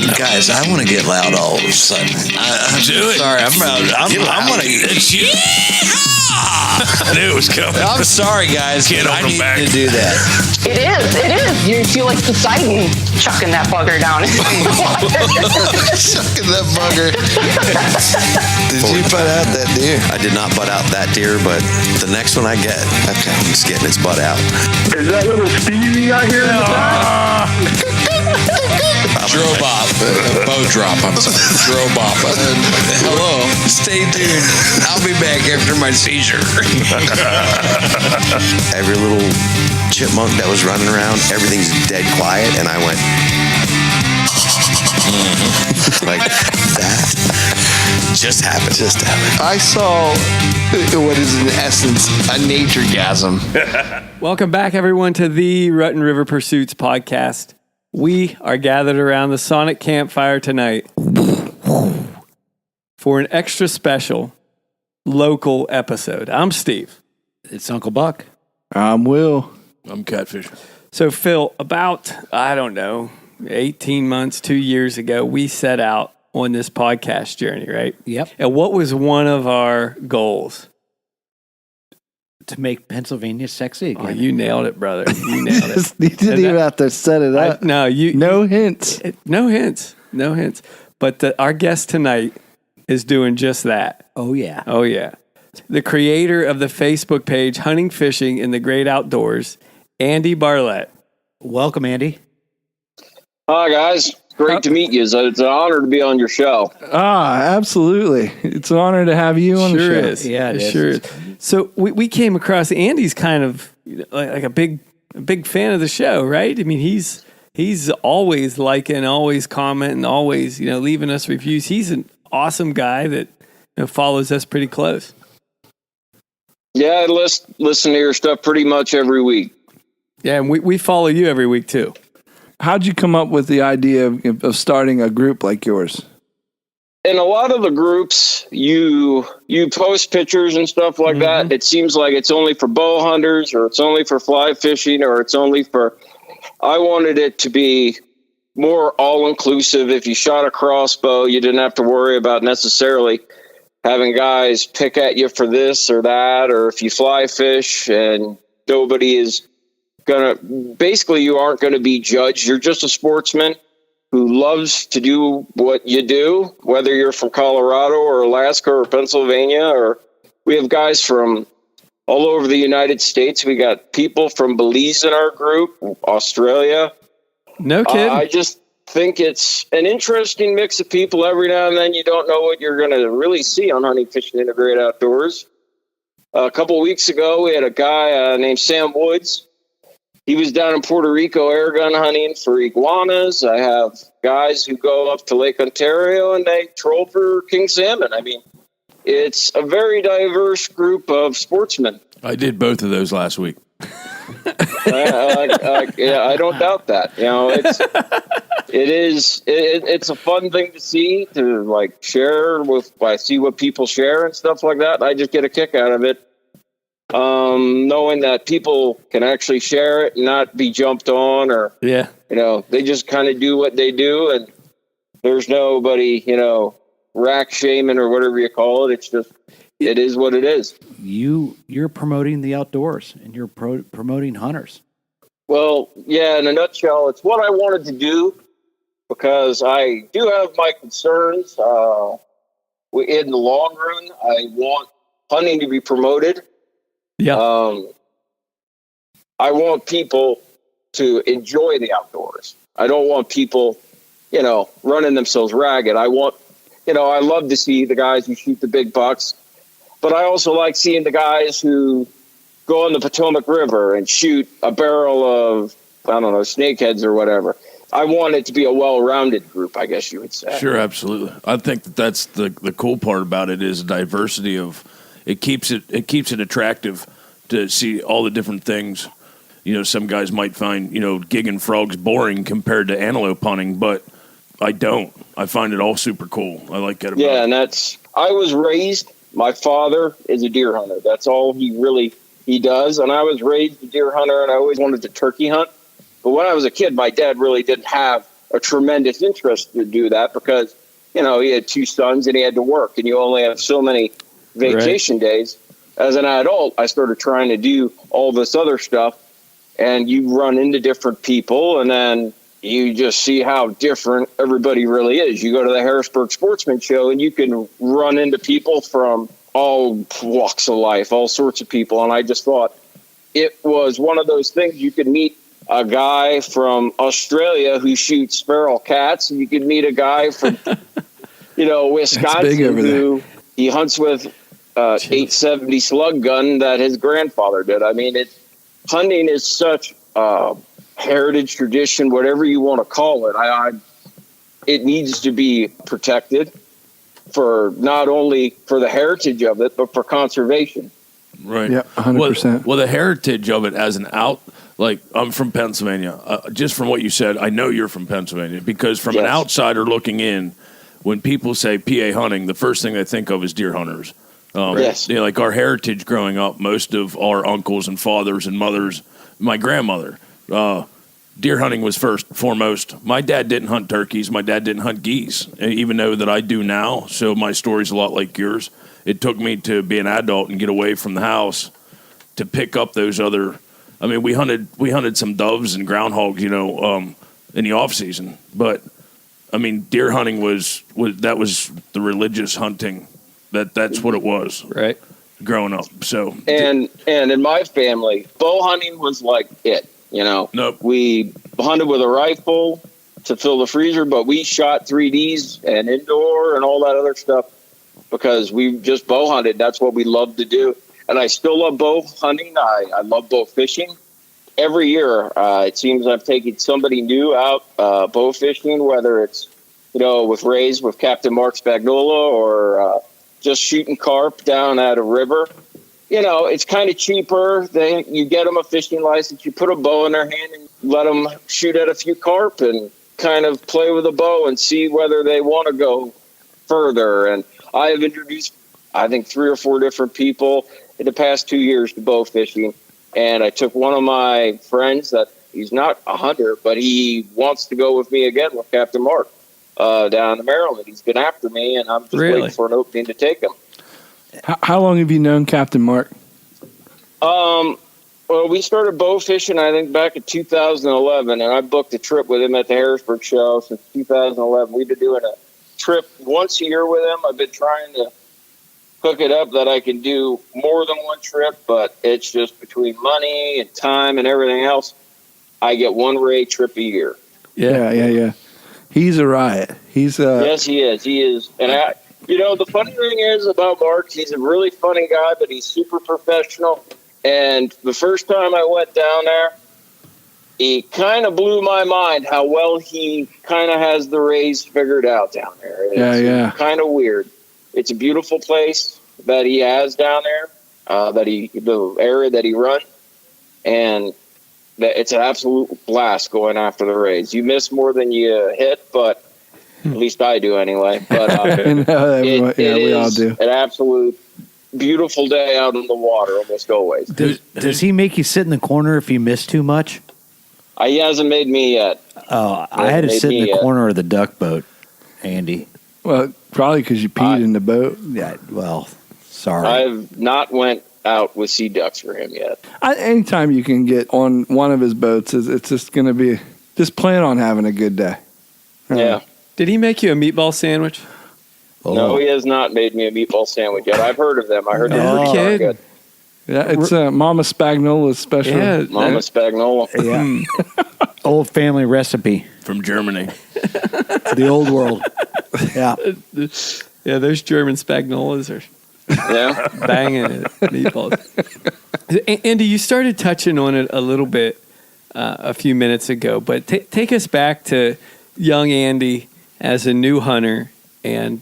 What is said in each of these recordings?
Guys, I want to get loud all of a sudden. Do it. Sorry, I'm going to. I knew it was coming. I'm sorry, guys. Can't I hold need them back. to do that. It is. You feel like Poseidon chucking that bugger down in the water. Sucking that bugger. Did you butt out that deer? I did not butt out that deer, but the next one I get, Okay. he's getting his butt out. Is that little Stevie out here in the back? Drobop. Bow drop. I'm sorry. Drobop. Hello. Stay tuned. I'll be back after my seizure. Every little chipmunk that was running around, everything's dead quiet, and I went like that. Just happened. I saw what is in essence a nature-gasm. Welcome back, everyone, to the Rutten River Pursuits podcast. We are gathered around the Sonic campfire tonight for an extra special local episode. I'm Steve. It's Uncle Buck. I'm Will. I'm catfishing. So, Phil, about, 18 months, 2 years ago, we set out on this podcast journey, right? Yep. And what was one of our goals? To make Pennsylvania sexy again. Oh, you nailed it, brother. You nailed it. You didn't even have to set it up. No hints. No hints. No hints. But our guest tonight is doing just that. Oh, yeah. Oh, yeah. The creator of the Facebook page Hunting, Fishing in the Great Outdoors, Andy Barlet. Welcome, Andy. Hi, guys. Great to meet you. It's an honor to be on your show. Absolutely. It's an honor to have you on the show. Is. Yeah, it is. Sure is. So we came across Andy's kind of like a big fan of the show, right? I mean, he's always liking, always commenting, always leaving us reviews. He's an awesome guy that follows us pretty close. Yeah, I listen to your stuff pretty much every week. Yeah, and we follow you every week too. How'd you come up with the idea of starting a group like yours? In a lot of the groups, you post pictures and stuff like that. It seems like it's only for bow hunters, or it's only for fly fishing, or it's only for... I wanted it to be more all-inclusive. If you shot a crossbow, you didn't have to worry about necessarily having guys pick at you for this or that, or if you fly fish and nobody is basically you aren't going to be judged. You're just a sportsman who loves to do what you do, whether you're from Colorado or Alaska or Pennsylvania, or we have guys from all over the United States. We got people from Belize in our group, Australia. No kidding. I just think it's an interesting mix of people. Every now and then you don't know what you're going to really see on Hunting, Fishing in the Great Outdoors. A couple of weeks ago, we had a guy named Sam Woods. He was down in Puerto Rico air gun hunting for iguanas. I have guys who go up to Lake Ontario and they troll for king salmon. I mean, it's a very diverse group of sportsmen. I did both of those last week. Yeah, I don't doubt that. It's a fun thing to see, to like share with. I see what people share and stuff like that. I just get a kick out of it. Knowing that people can actually share it and not be jumped on, or, they just kind of do what they do, and there's nobody, rack shaming or whatever you call it. It's just, it is what it is. You're promoting the outdoors, and you're promoting hunters. Well, yeah, in a nutshell, it's what I wanted to do, because I do have my concerns. In the long run, I want hunting to be promoted. Yeah. I want people to enjoy the outdoors. I don't want people, running themselves ragged. I want, I love to see the guys who shoot the big bucks, but I also like seeing the guys who go on the Potomac River and shoot a barrel of, snakeheads or whatever. I want it to be a well-rounded group, I guess you would say. Sure, absolutely. I think that's the cool part about it is diversity of. It keeps it attractive to see all the different things. Some guys might find, gigging frogs boring compared to antelope hunting, but I don't. I find it all super cool. I like it about it. And I was raised, my father is a deer hunter. That's all he does. And I was raised a deer hunter, and I always wanted to turkey hunt. But when I was a kid, my dad really didn't have a tremendous interest to do that because, you know, he had 2 sons and he had to work and you only have so many vacation days. As an adult, I started trying to do all this other stuff, and you run into different people, and then you just see how different everybody really is. You go to the Harrisburg Sportsman Show, and you can run into people from all walks of life, all sorts of people. And I just thought it was one of those things. You could meet a guy from Australia who shoots feral cats, and you could meet a guy from, you know, Wisconsin who he hunts with 870 slug gun that his grandfather did. I mean, hunting is such a heritage tradition, whatever you want to call it. It needs to be protected for not only for the heritage of it, but for conservation. Right. Yeah, 100%. Well, the heritage of it as an like I'm from Pennsylvania. Just from what you said, I know you're from Pennsylvania because from an outsider looking in, when people say PA hunting, the first thing they think of is deer hunters. Yes. You know, like our heritage growing up, most of our uncles and fathers and mothers, my grandmother, deer hunting was foremost. My dad didn't hunt turkeys. My dad didn't hunt geese, even though that I do now. So my story's a lot like yours. It took me to be an adult and get away from the house to pick up those other. I mean, we hunted some doves and groundhogs, you know, in the off season. But I mean, deer hunting was the religious hunting. That's what it was, right? Growing up, so and in my family, bow hunting was like it. You know, we hunted with a rifle to fill the freezer, but we shot 3Ds and indoor and all that other stuff because we just bow hunted. That's what we loved to do, and I still love bow hunting. I love bow fishing. Every year, it seems I've taken somebody new out bow fishing, whether it's, you know, with Rays with Captain Mark Spagnola or just shooting carp down at a river. You know, it's kind of cheaper. You get them a fishing license, you put a bow in their hand and let them shoot at a few carp and kind of play with a bow and see whether they want to go further. And I have introduced, I think, 3 or 4 different people in the past 2 years to bow fishing. And I took one of my friends that he's not a hunter, but he wants to go with me again with Captain Mark. Down in Maryland. He's been after me, and I'm just waiting for an opening to take him. How long have you known Captain Mark? Well, we started bow fishing, I think, back in 2011, and I booked a trip with him at the Harrisburg show since 2011. We've been doing a trip once a year with him. I've been trying to hook it up that I can do more than one trip, but it's just between money and time and everything else. I get one Ray trip a year. Yeah. He's a riot. Yes, he is. He is. And, you know, the funny thing is about Mark, he's a really funny guy, but he's super professional. And the first time I went down there, he kind of blew my mind how well he kind of has the Rays figured out down there. It's kind of weird. It's a beautiful place that he has down there, the area that he runs. And it's an absolute blast going after the Rays. You miss more than you hit, but at least I do anyway. But we all do. An absolute beautiful day out in the water almost always. Does he make you sit in the corner if you miss too much? He hasn't made me yet. Oh, I had to sit in the corner of the duck boat, Andy. Well, probably because you peed in the boat. Yeah, well, sorry. I've not went out with sea ducks for him yet. Anytime you can get on one of his boats, it's just going to be, just plan on having a good day. Yeah. Did he make you a meatball sandwich? Oh. No, he has not made me a meatball sandwich yet. I've heard of them. I heard they're pretty darn good. Yeah, it's Mama Spagnola's special. Yeah, Mama Spagnola. Yeah. Old family recipe. from Germany. The old world. Yeah. Yeah, those German Spagnolas are banging it, meatballs. Andy, you started touching on it a little bit a few minutes ago, but take us back to young Andy as a new hunter and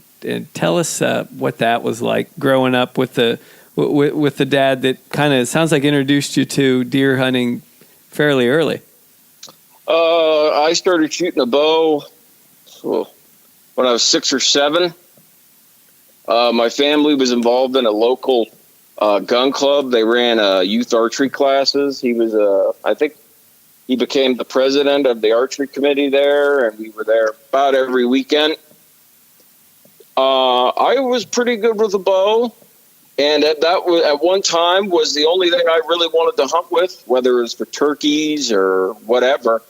tell us what that was like growing up with the dad that kind of sounds like introduced you to deer hunting fairly early. I started shooting a bow when I was 6 or 7. My family was involved in a local gun club. They ran youth archery classes. He was, I think he became the president of the archery committee there, and we were there about every weekend. I was pretty good with a bow, and at one time was the only thing I really wanted to hunt with, whether it was for turkeys or whatever.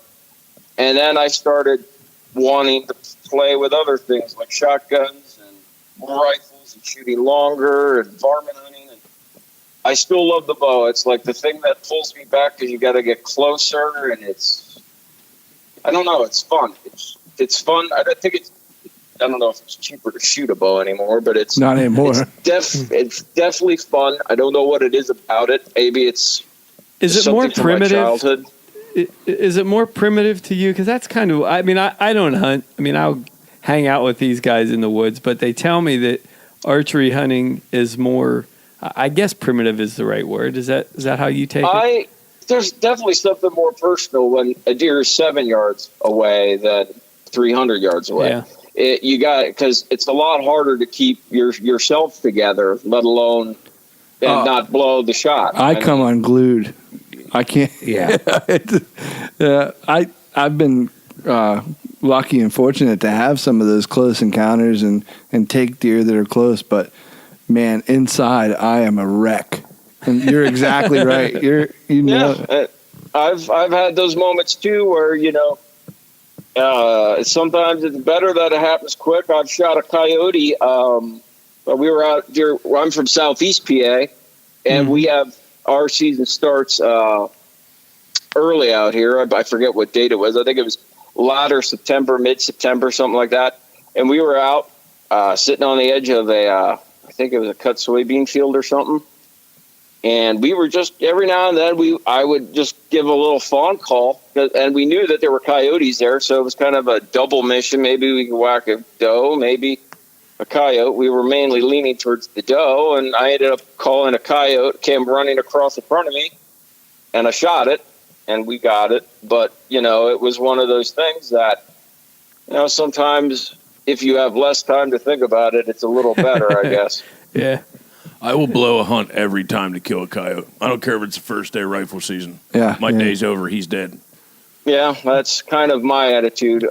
And then I started wanting to play with other things like shotguns and rifles and shooting longer and varmint hunting. And I still love the bow. It's like the thing that pulls me back because you got to get closer, and I don't know, it's fun. It's fun. I don't know if it's cheaper to shoot a bow anymore, but it's not anymore. It's definitely fun. I don't know what it is about it. Maybe it's Is it more something from my primitive? childhood. Is it more primitive to you? Because that's kind of, I mean, I don't hunt. I mean, I'll hang out with these guys in the woods, but they tell me that archery hunting is more, I guess primitive is the right word. Is that how you take it? There's definitely something more personal when a deer is 7 yards away than 300 yards away. Yeah. Because it's a lot harder to keep yourself together, let alone and not blow the shot. I come unglued. I can't. Yeah. I've been lucky and fortunate to have some of those close encounters and take deer that are close. But man, inside I am a wreck. And you're exactly right. I've had those moments too where sometimes it's better that it happens quick. I've shot a coyote. But we were out here. I'm from Southeast PA, and we have our season starts early out here. I forget what date it was. I think it was latter September, mid-September, something like that. And we were out sitting on the edge of I think it was a cut soybean field or something. And we were just, every now and then, I would just give a little fawn call. And we knew that there were coyotes there, so it was kind of a double mission. Maybe we could whack a doe, maybe a coyote. We were mainly leaning towards the doe, and I ended up calling a coyote, came running across in front of me, and I shot it, and we got it. But, it was one of those things that, sometimes if you have less time to think about it, it's a little better, I guess. Yeah. I will blow a hunt every time to kill a coyote. I don't care if it's the first day of rifle season. Yeah. My day's over. He's dead. Yeah, that's kind of my attitude.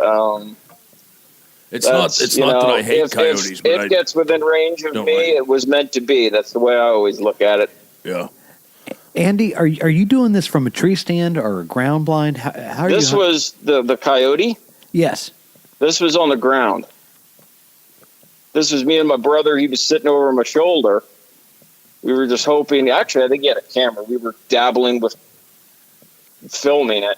It's not that I hate coyotes, but it gets within range of me. It was meant to be. That's the way I always look at it. Yeah. Andy, are you doing this from a tree stand or a ground blind? How are this was the coyote? Yes. This was on the ground. This was me and my brother. He was sitting over my shoulder. We were just hoping. Actually, I think he had a camera. We were dabbling with filming it,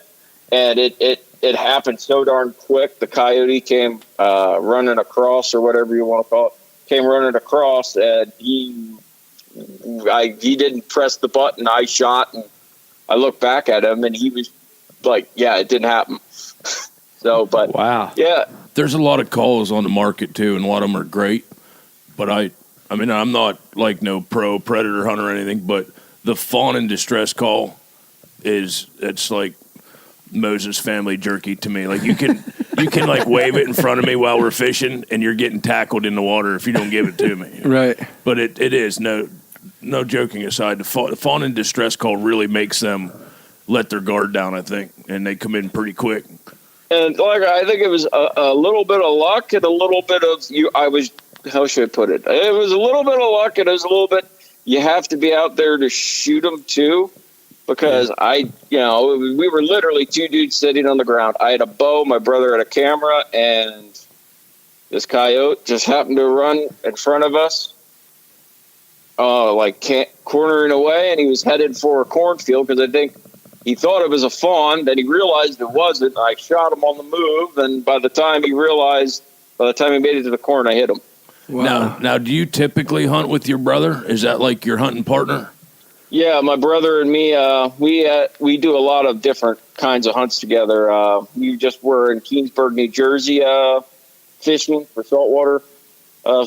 and it happened so darn quick. The coyote came running across, or whatever you want to call it, came running across, and he didn't press the button. I shot, and I looked back at him, and he was like, "Yeah, it didn't happen." So, but wow, yeah. There's a lot of calls on the market too, and a lot of them are great. But I mean, I'm not like no pro predator hunter or anything, but the fawn in distress call it's like Moses family jerky to me. Like you can like wave it in front of me while we're fishing, and you're getting tackled in the water if you don't give it to me. Right. But it is no joking aside. The fawn in distress call really makes them let their guard down, I think, and they come in pretty quick. And I think it was a little bit of luck and a little bit of how should I put it? It was a little bit of luck and it was a little bit, you have to be out there to shoot them too, because we were literally two dudes sitting on the ground. I had a bow, my brother had a camera, and this coyote just happened to run in front of us, cornering away, and he was headed for a cornfield because I think he thought it was a fawn. Then he realized it wasn't. I shot him on the move, and by the time he made it to the corn, I hit him. Wow. Now, do you typically hunt with your brother? Is that like your hunting partner? Yeah, my brother and me, we do a lot of different kinds of hunts together. We just were in Keensburg, New Jersey, fishing for saltwater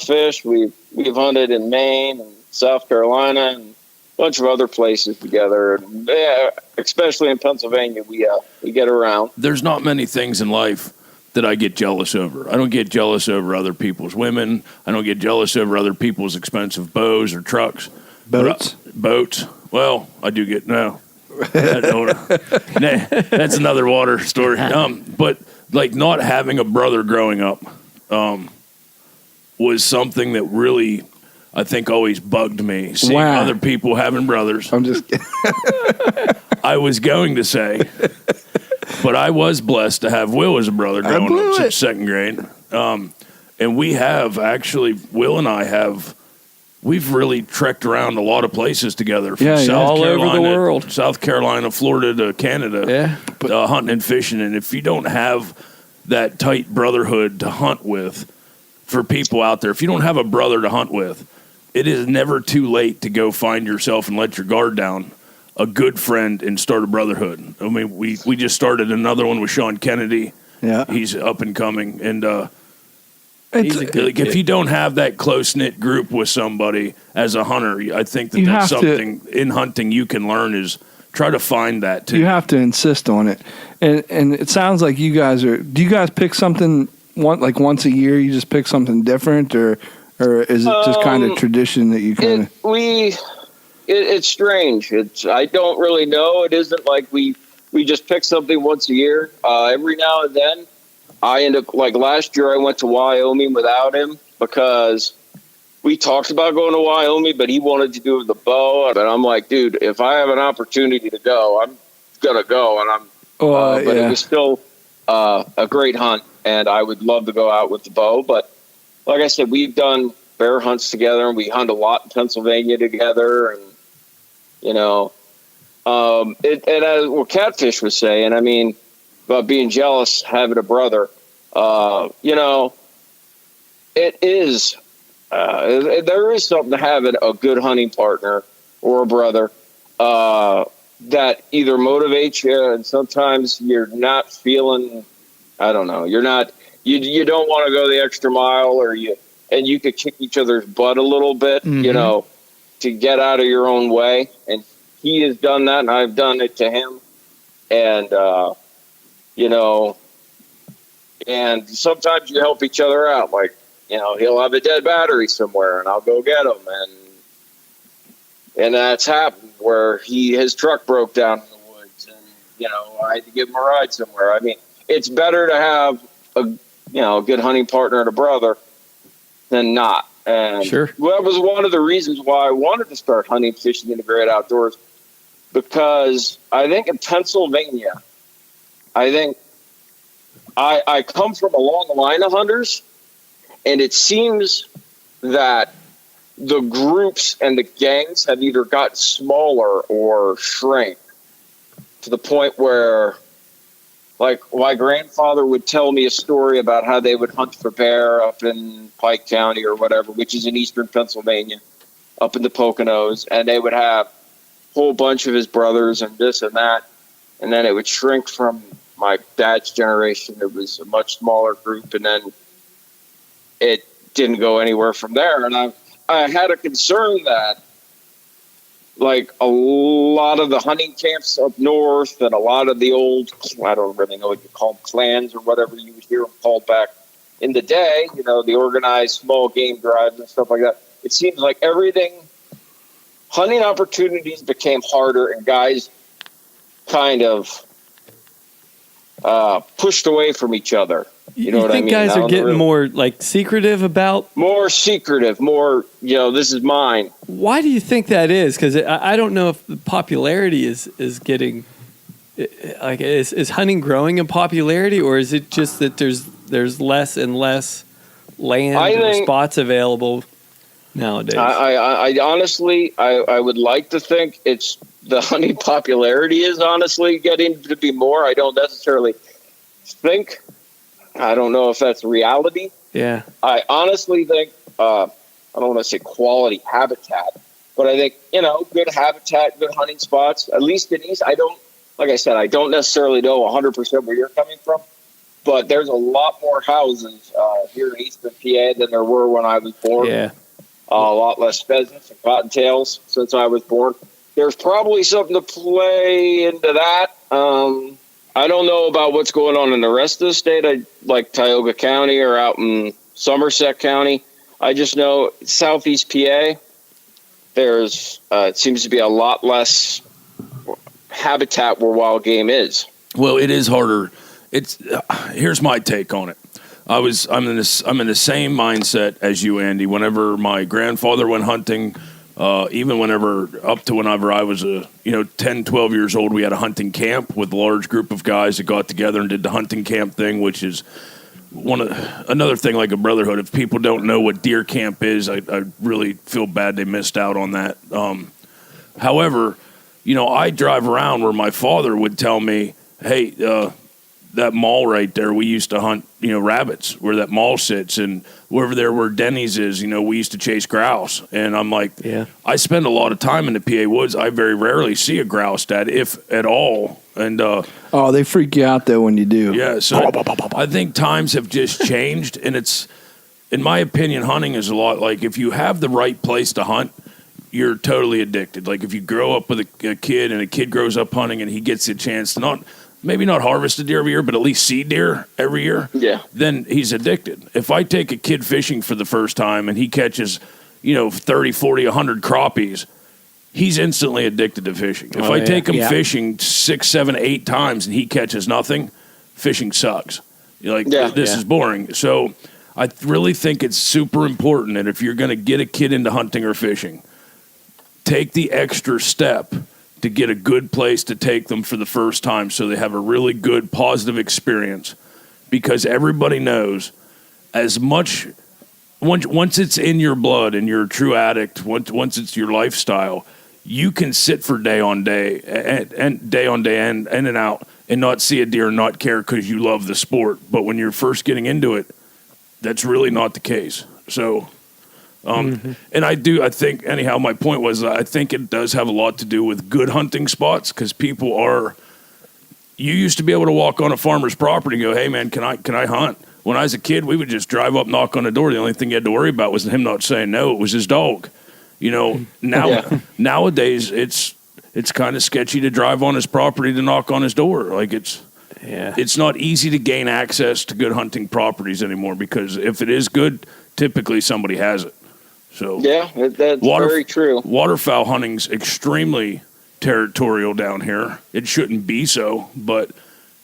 fish. We've hunted in Maine and South Carolina and a bunch of other places together. And, especially in Pennsylvania, we get around. There's not many things in life that I get jealous over. I don't get jealous over other people's women. I don't get jealous over other people's expensive bows or trucks. Boats? Boats. Well, I do get, no. That's another water story. But like not having a brother growing up was something that really, I think, always bugged me. Seeing other people having brothers. I'm just kidding. I was going to say, but I was blessed to have Will as a brother growing up since second grade. And we have actually, Will and I have, we've really trekked around a lot of places together. From all over the world. South Carolina, Florida to Canada, hunting and fishing. And if you don't have that tight brotherhood to hunt with, for people out there, if you don't have a brother to hunt with, it is never too late to go find yourself and let your guard down, a good friend, and start a brotherhood. I mean, we just started another one with Sean Kennedy. Yeah, he's up and coming, and he's a good kid. If you don't have that close knit group with somebody as a hunter, I think that's something in hunting you can learn is try to find that too. You have to insist on it, and it sounds like you guys are. Do you guys pick something once a year? You just pick something different, or is it just kind of tradition that you kind of? It's strange. I don't really know. It isn't like we just pick something once a year. Every now and then, I end up, like last year, I went to Wyoming without him because we talked about going to Wyoming, but he wanted to do the bow, and I'm like, dude, if I have an opportunity to go, I'm gonna go, and but it was still a great hunt, and I would love to go out with the bow. But like I said, we've done bear hunts together, and we hunt a lot in Pennsylvania together, and and as what Catfish was saying, I mean, about being jealous having a brother, it is there is something to having a good hunting partner or a brother that either motivates you, and sometimes you're not feeling, I don't know, you don't want to go the extra mile, and you could kick each other's butt a little bit, to get out of your own way. And he has done that, and I've done it to him. And, and sometimes you help each other out. Like, he'll have a dead battery somewhere, and I'll go get him. And that's happened where his truck broke down in the woods, and, I had to give him a ride somewhere. I mean, it's better to have a good hunting partner and a brother than not. And sure. That was one of the reasons why I wanted to start hunting, fishing in the great outdoors, because I think in Pennsylvania, I come from a long line of hunters, and it seems that the groups and the gangs have either gotten smaller or shrank to the point where, like, my grandfather would tell me a story about how they would hunt for bear up in Pike County or whatever, which is in eastern Pennsylvania, up in the Poconos, and they would have a whole bunch of his brothers and this and that, and then it would shrink from my dad's generation. It was a much smaller group, and then it didn't go anywhere from there. And I had a concern that, like, a lot of the hunting camps up north and a lot of the old, I don't really know what you call them, clans or whatever you would hear them called back in the day, the organized small game drives and stuff like that. It seems like hunting opportunities became harder, and guys kind of pushed away from each other. You know what I mean? You think guys are getting more like secretive about? More secretive, more, this is mine. Why do you think that is? Because I don't know if the popularity is getting, like, is hunting growing in popularity, or is it just that there's less and less land or spots available nowadays? I honestly, I would like to think it's the hunting popularity is honestly getting to be more. I don't necessarily think. I don't know if that's reality. Yeah. I honestly think, I don't want to say quality habitat, but I think, good habitat, good hunting spots, at least in East. Like I said, I don't necessarily know 100% where you're coming from, but there's a lot more houses here in Eastern PA than there were when I was born. Yeah. A lot less pheasants and cottontails since I was born. There's probably something to play into that. I don't know about what's going on in the rest of the state, like Tioga County or out in Somerset County. I just know Southeast PA, there's it seems to be a lot less habitat where wild game is. Well, it is harder. It's here's my take on it. I'm in the same mindset as you, Andy. Whenever my grandfather went hunting, even whenever I was 10, 12 years old, we had a hunting camp with a large group of guys that got together and did the hunting camp thing, which is another thing like a brotherhood. If people don't know what deer camp is, I really feel bad they missed out on that. However, I drive around where my father would tell me, hey, that mall right there, we used to hunt, rabbits where that mall sits, and where Denny's is, we used to chase grouse. And I'm like, I spend a lot of time in the PA woods. I very rarely see a grouse, Dad, if at all. And they freak you out though when you do. Yeah, so I think times have just changed, and it's, in my opinion, hunting is a lot like if you have the right place to hunt, you're totally addicted. Like if you grow up with a kid and a kid grows up hunting and he gets a chance to maybe not harvest a deer every year, but at least see deer every year, then he's addicted. If I take a kid fishing for the first time and he catches, 30, 40, 100 crappies, he's instantly addicted to fishing. If I take him fishing 6, 7, 8 times and he catches nothing, fishing sucks. This is boring. So I really think it's super important that if you're going to get a kid into hunting or fishing, take the extra step to get a good place to take them for the first time so they have a really good, positive experience. Because everybody knows once it's in your blood and you're a true addict, once it's your lifestyle, you can sit for day on day and day on day in and out and not see a deer and not care because you love the sport. But when you're first getting into it, that's really not the case. So... and I think, anyhow, my point was, I think it does have a lot to do with good hunting spots because you used to be able to walk on a farmer's property and go, hey man, can I hunt? When I was a kid, we would just drive up, knock on the door. The only thing you had to worry about was him not saying no. It was his dog. Nowadays it's kind of sketchy to drive on his property to knock on his door. Like it's not easy to gain access to good hunting properties anymore because if it is good, typically somebody has it. So that's very true. Waterfowl hunting's extremely territorial down here. It shouldn't be so, but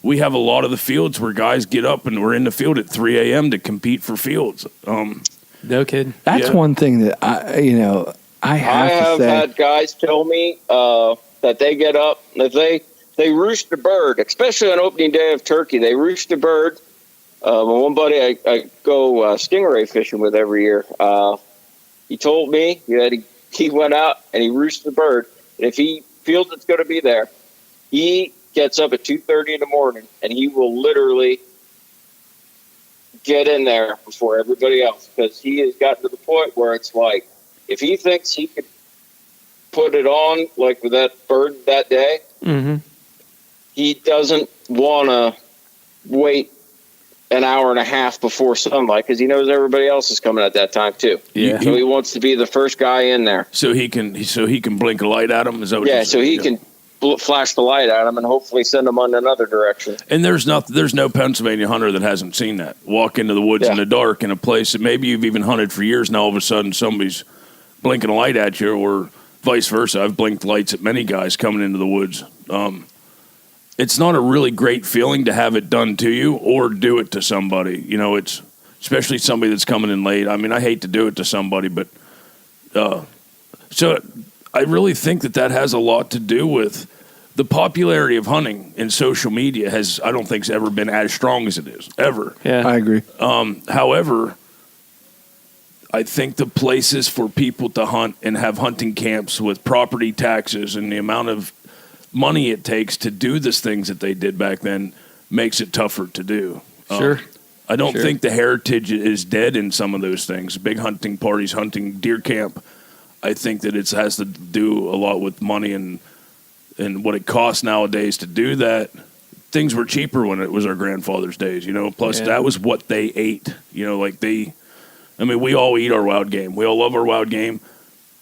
we have a lot of the fields where guys get up and we're in the field at 3 a.m. to compete for fields. No kidding. That's one thing that I have had guys tell me that they get up, if they roost a bird, especially on opening day of turkey, they roost a bird. One buddy I go stingray fishing with every year. He told me he went out and he roosted the bird. And if he feels it's going to be there, he gets up at 2:30 in the morning and he will literally get in there before everybody else because he has gotten to the point where it's like if he thinks he could put it on like with that bird that day, he doesn't want to wait an hour and a half before sunlight because he knows everybody else is coming at that time too. Yeah. So he wants to be the first guy in there. So he can blink a light at him. Is that what you're saying? So he can flash the light at him and hopefully send him on another direction. And there's no Pennsylvania hunter that hasn't seen that. Walk into the woods in the dark in a place that maybe you've even hunted for years. Now all of a sudden somebody's blinking a light at you, or vice versa. I've blinked lights at many guys coming into the woods. It's not a really great feeling to have it done to you or do it to somebody. It's especially somebody that's coming in late. I mean, I hate to do it to somebody, but so I really think that has a lot to do with the popularity of hunting in social media I don't think has ever been as strong as it is, ever. Yeah, I agree. However, I think the places for people to hunt and have hunting camps with property taxes and the amount of money it takes to do the things that they did back then makes it tougher to do. Sure. I don't think the heritage is dead in some of those things. Big hunting parties, hunting deer camp. I think that it has to do a lot with money and what it costs nowadays to do that. Things were cheaper when it was our grandfather's days, Plus that was what they ate. We all eat our wild game. We all love our wild game.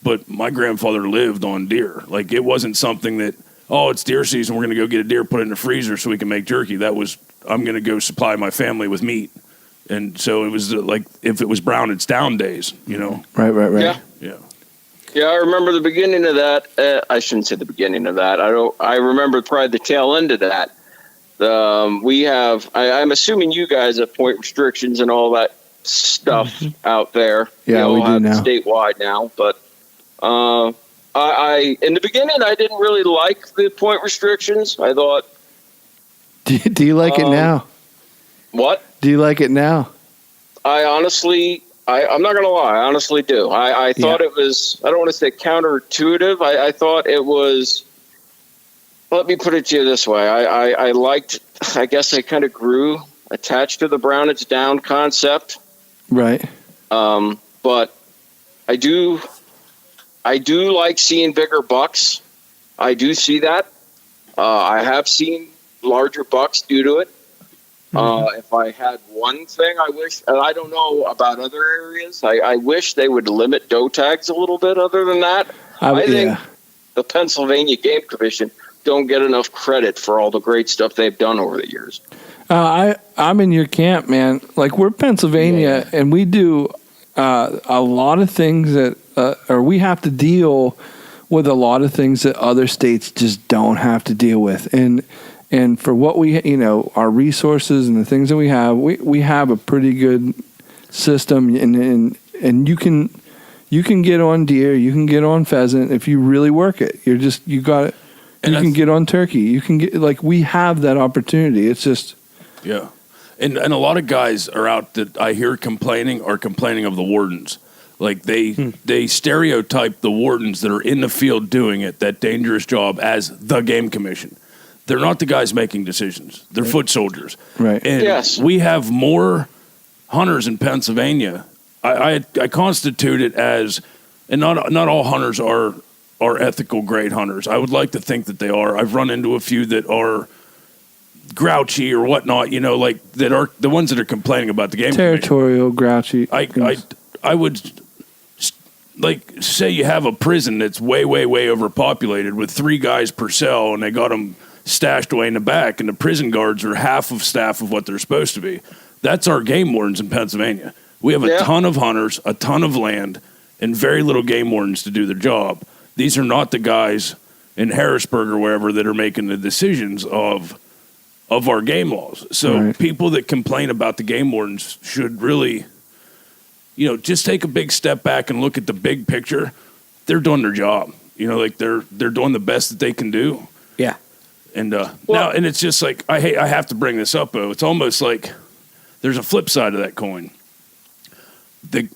But my grandfather lived on deer. Like it wasn't something that, it's deer season, we're going to go get a deer, put it in the freezer so we can make jerky. That was, I'm going to go supply my family with meat. And so it was like, if it was brown, it's down days, Right. Yeah. Yeah, I remember the beginning of that. I shouldn't say the beginning of that. I remember probably the tail end of that. We have. I'm assuming you guys have point restrictions and all that stuff out there. Yeah, all we do have now. statewide now. But I in the beginning I didn't really like the point restrictions. I thought, Do you like it now? what? Do you like it now? I honestly, I'm not going to lie. I honestly do. I thought it was, I don't want to say counterintuitive. I thought it was, let me put it to you this way. I liked, I guess I kind of grew attached to the Brown It's Down concept. Right. But I do like seeing bigger bucks. I do see that. I have seen larger bucks due to it. If I had one thing, I wish, and I don't know about other areas, I wish they would limit doe tags a little bit. Other than that, I think the Pennsylvania Game Commission don't get enough credit for all the great stuff they've done over the years. I'm in your camp, man. Like, we're Pennsylvania, and we do a lot of things that, or we have to deal with a lot of things that other states just don't have to deal with. And for what we, our resources and the things that we have a pretty good system, and you can get on deer, you can get on pheasant if you really work it. You got it. You can get on turkey. You can get, like, we have that opportunity. It's just, yeah. And a lot of guys are out that I hear complaining of the wardens. Like they stereotype the wardens that are in the field doing it, that dangerous job, as the Game Commission. They're not the guys making decisions. They're foot soldiers. right. And we have more hunters in Pennsylvania. I constitute it as, and not all hunters are ethical, great hunters. I would like to think that they are. I've run into a few that are grouchy or whatnot, like that are the ones that are complaining about the Game Territorial, grouchy. I would, like, say you have a prison that's way, way, way overpopulated with 3 guys per cell, and they got them stashed away in the back, and the prison guards are half of staff of what they're supposed to be. That's our game wardens in Pennsylvania. We have a ton of hunters, a ton of land, and very little game wardens to do their job. These are not the guys in Harrisburg or wherever that are making the decisions of our game laws. So people that complain about the game wardens should really, just take a big step back and look at the big picture. They're doing their job. Like they're doing the best that they can do. Yeah. And now, and it's just like, I have to bring this up, though. It's almost like there's a flip side of that coin.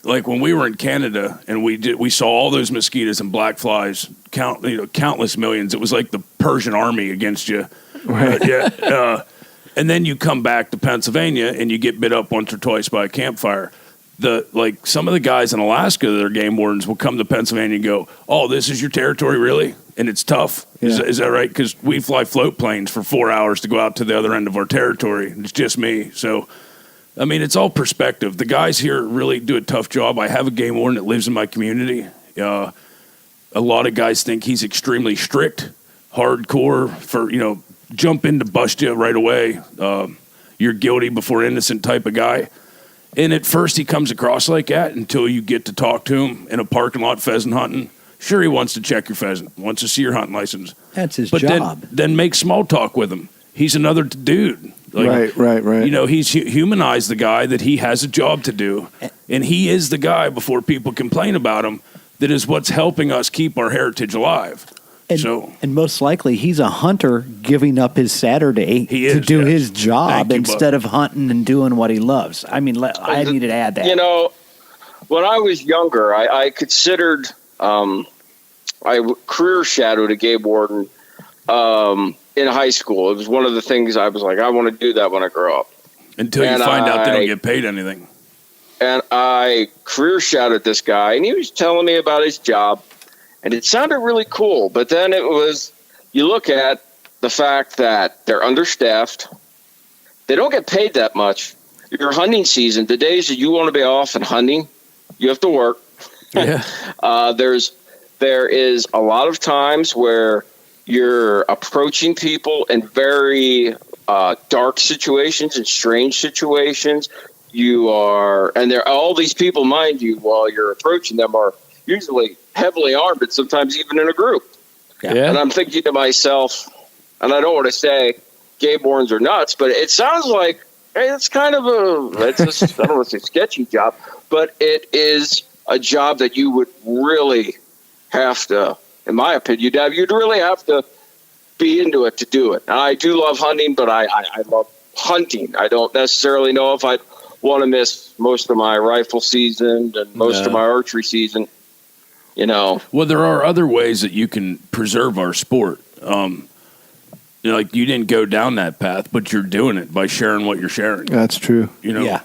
Like when we were in Canada and we saw all those mosquitoes and black flies, countless millions. It was like the Persian army against you. Right. And then you come back to Pennsylvania and you get bit up once or twice by a campfire. Some of the guys in Alaska that are game wardens will come to Pennsylvania and go, "Oh, this is your territory, really?" And it's tough. Yeah. Is that right? Because we fly float planes for 4 hours to go out to the other end of our territory. It's just me. So, I mean, it's all perspective. The guys here really do a tough job. I have a game warden that lives in my community. A lot of guys think he's extremely strict, hardcore, for, jump in to bust you right away. You're guilty before innocent type of guy. And at first he comes across like that until you get to talk to him in a parking lot pheasant hunting. Sure, he wants to check your pheasant, wants to see your hunting license. That's his but job. Then make small talk with him. He's another dude. Right. He's humanized the guy that he has a job to do. And he is the guy, before people complain about him, that is what's helping us keep our heritage alive. And most likely, he's a hunter giving up his Saturday to do his job instead of hunting and doing what he loves. I mean, I needed to add that. When I was younger, I considered I career shadowed a game warden in high school. It was one of the things I was like, I want to do that when I grow up. Until you find out they don't get paid anything. And I career shadowed this guy, and he was telling me about his job. And it sounded really cool, but then you look at the fact that they're understaffed. They don't get paid that much. Your hunting season, the days that you want to be off and hunting, you have to work. Yeah. There is a lot of times where you're approaching people in very dark situations and strange situations. And there all these people, mind you, while you're approaching them, are usually heavily armed, and sometimes even in a group. Yeah. And I'm thinking to myself, and I don't want to say game wardens are nuts, but it sounds like, hey, it's kind of I don't want to say sketchy job, but it is a job that you would really have to, in my opinion, you'd really have to be into it to do it. And I do love hunting, but I love hunting. I don't necessarily know if I'd want to miss most of my rifle season and most of my archery season. Well, there are other ways that you can preserve our sport. Like you didn't go down that path, but you're doing it by sharing what you're sharing. That's true. Yeah.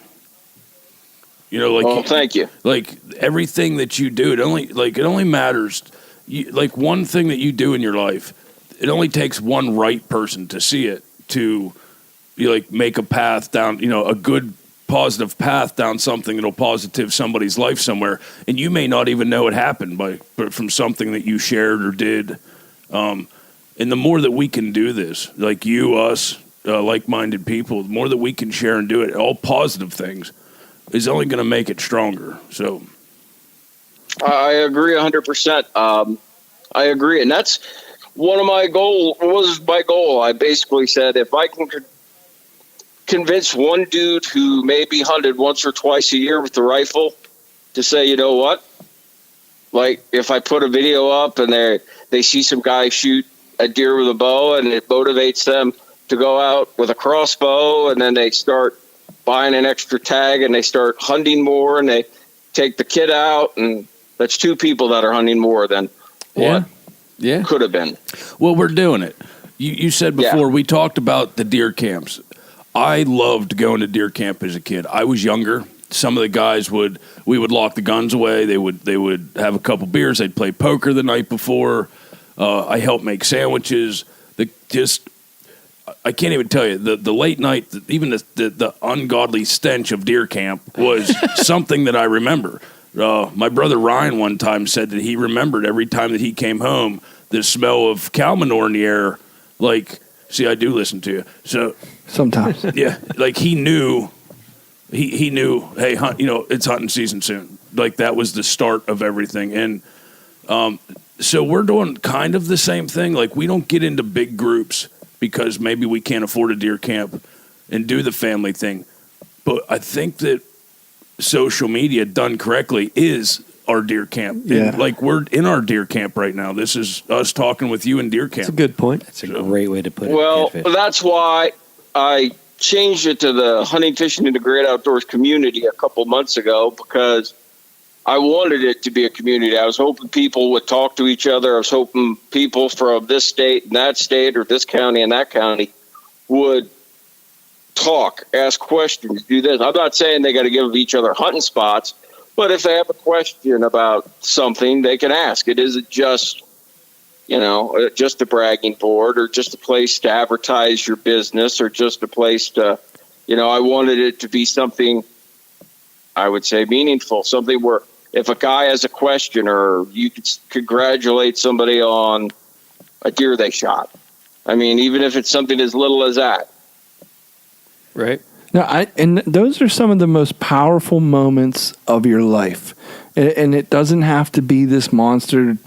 Well, thank you. Like everything that you do, it only matters. Like one thing that you do in your life, it only takes one right person to see it to, make a path down. A good positive path down something that'll positive somebody's life somewhere, and you may not even know it happened but from something that you shared or did. And the more that we can do this, like you, us, like-minded people, the more that we can share and do it, all positive things, is only going to make it stronger. So, I agree 100%. I agree, and that's one of my was my goal. I basically said if I can convince one dude who maybe hunted once or twice a year with the rifle to say, you know what, like if I put a video up and they see some guy shoot a deer with a bow and it motivates them to go out with a crossbow, and then they start buying an extra tag and they start hunting more and they take the kid out, and that's two people that are hunting more than what could have been. Well, we're doing it. You said before, we talked about the deer camps. I loved going to deer camp as a kid. I was younger. Some of the guys we would lock the guns away. They would have a couple beers. They'd play poker the night before. I helped make sandwiches. I can't even tell you the late night, even the ungodly stench of deer camp was something that I remember. My brother Ryan one time said that he remembered every time that he came home, the smell of cow manure in the air. Like, see, I do listen to you. So sometimes, yeah, like he knew. He knew, hey, it's hunting season soon. Like that was the start of everything, and so we're doing kind of the same thing. Like we don't get into big groups because maybe we can't afford a deer camp and do the family thing. But I think that social media done correctly is our deer camp. Yeah. And like we're in our deer camp right now. This is us talking with you in deer camp. That's a good point. That's a great way to put it. Well, that's why I changed it to the Hunting, Fishing, and the Great Outdoors community a couple months ago, because I wanted it to be a community. I was hoping people would talk to each other. I was hoping people from this state and that state, or this county and that county, would talk, ask questions, do this. I'm not saying they got to give each other hunting spots, but if they have a question about something, they can ask. It isn't just, just a bragging board or just a place to advertise your business or just a place to, I wanted it to be something, I would say, meaningful, something where if a guy has a question or you could congratulate somebody on a deer they shot. I mean, even if it's something as little as that. Right. No, and those are some of the most powerful moments of your life. And it doesn't have to be this monster,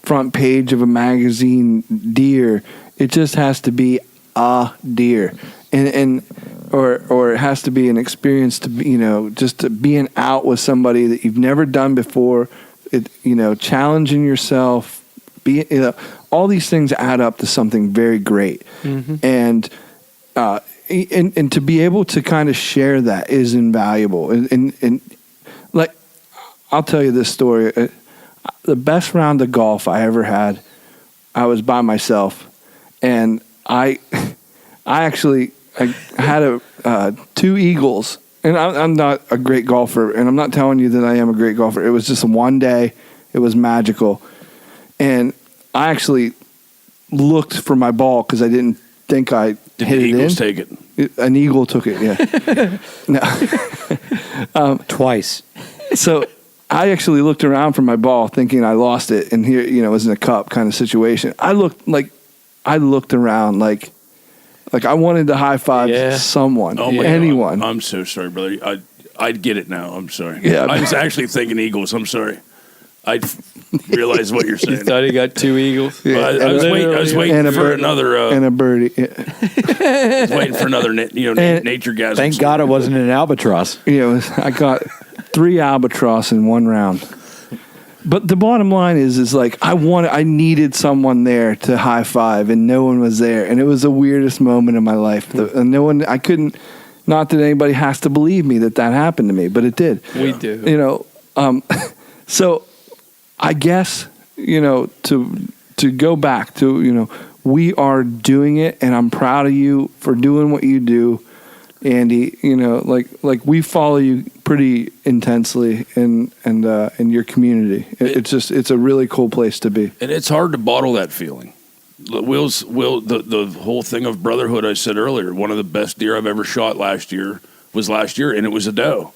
front page of a magazine deer. It just has to be a deer. Or it has to be an experience to be, just to being out with somebody that you've never done before. Challenging yourself, all these things add up to something very great. Mm-hmm. And to be able to kind of share that is invaluable. And like, I'll tell you this story. The best round of golf I ever had, I was by myself, and I had two eagles, and I'm not a great golfer, and I'm not telling you that I am a great golfer. It was just one day. It was magical. And I actually looked for my ball because I didn't think I Did hit the it Eagles in. take it? An eagle took it, yeah. No. Twice. So I actually looked around for my ball thinking I lost it, and here, it was in a cup kind of situation. I looked around like I wanted to high five someone, anyone. God. I'm so sorry, brother. I'd get it now. I'm sorry. Yeah. I was actually thinking Eagles. I'm sorry. I realize what you're You saying. thought he got 2 eagles? Yeah. I was waiting for another. and a birdie. I was waiting for another. Nature gas. Thank God it wasn't an albatross. I got 3 albatross in 1 round. But the bottom line is like I needed someone there to high five, and no one was there, and it was the weirdest moment of my life. And no one, I couldn't. Not that anybody has to believe me that happened to me, but it did. We do. So I guess to go back to we are doing it, and I'm proud of you for doing what you do, Andy. Like we follow you pretty intensely in your community. It's a really cool place to be, and it's hard to bottle that feeling. The whole thing of brotherhood I said earlier. One of the best deer I've ever shot was last year, and it was a doe,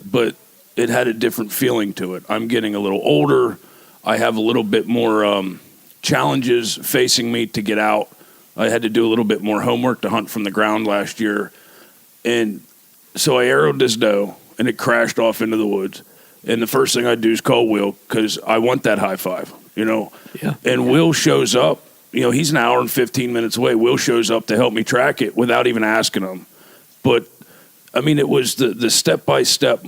but it had a different feeling to it. I'm getting a little older. I have a little bit more challenges facing me to get out. I had to do a little bit more homework to hunt from the ground last year. And so I arrowed this doe, and it crashed off into the woods. And the first thing I do is call Will because I want that high five, Yeah. And Will shows up. He's an hour and 15 minutes away. Will shows up to help me track it without even asking him. But, I mean, it was the step-by-step.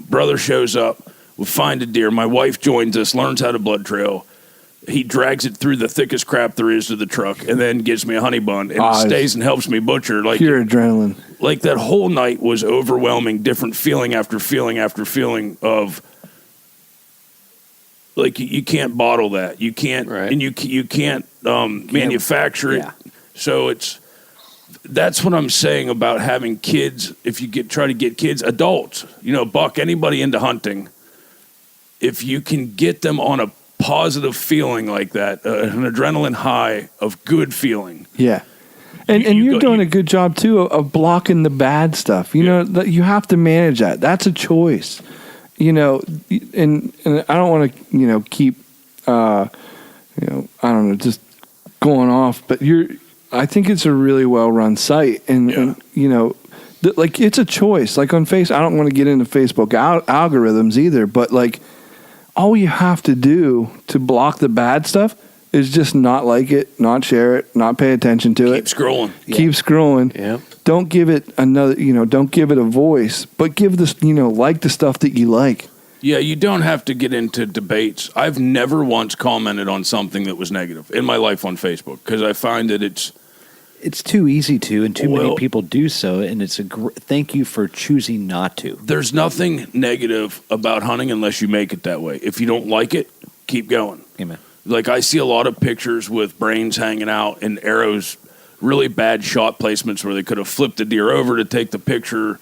Brother shows up, we find a deer. My wife joins us, learns how to blood trail. He drags it through the thickest crap there is to the truck, and then gives me a honey bun, and stays and helps me butcher. Like pure adrenaline. Like that whole night was overwhelming, different feeling after feeling after feeling of, like, you can't bottle that. You can't, right. And you can't manufacture it. So that's what I'm saying about having kids. If you try to get kids, adults, Buck, anybody into hunting, if you can get them on a positive feeling like that, an adrenaline high of good feeling. Yeah. And you're doing a good job too of blocking the bad stuff. You have to manage that. That's a choice. And I don't want to, keep, I don't know, just going off, but I think it's a really well-run site, and like it's a choice. Like on I don't want to get into Facebook algorithms either, but like all you have to do to block the bad stuff is just not like it, not share it, not pay attention to it. Keep scrolling. Keep scrolling. Yeah. Don't give it don't give it a voice, but give this, like the stuff that you like. Yeah, you don't have to get into debates. I've never once commented on something that was negative in my life on Facebook because I find that it's too easy to, and too many people do so, and it's thank you for choosing not to. There's nothing negative about hunting unless you make it that way. If you don't like it, keep going. Amen. Like I see a lot of pictures with brains hanging out and arrows, really bad shot placements where they could have flipped the deer over to take the picture.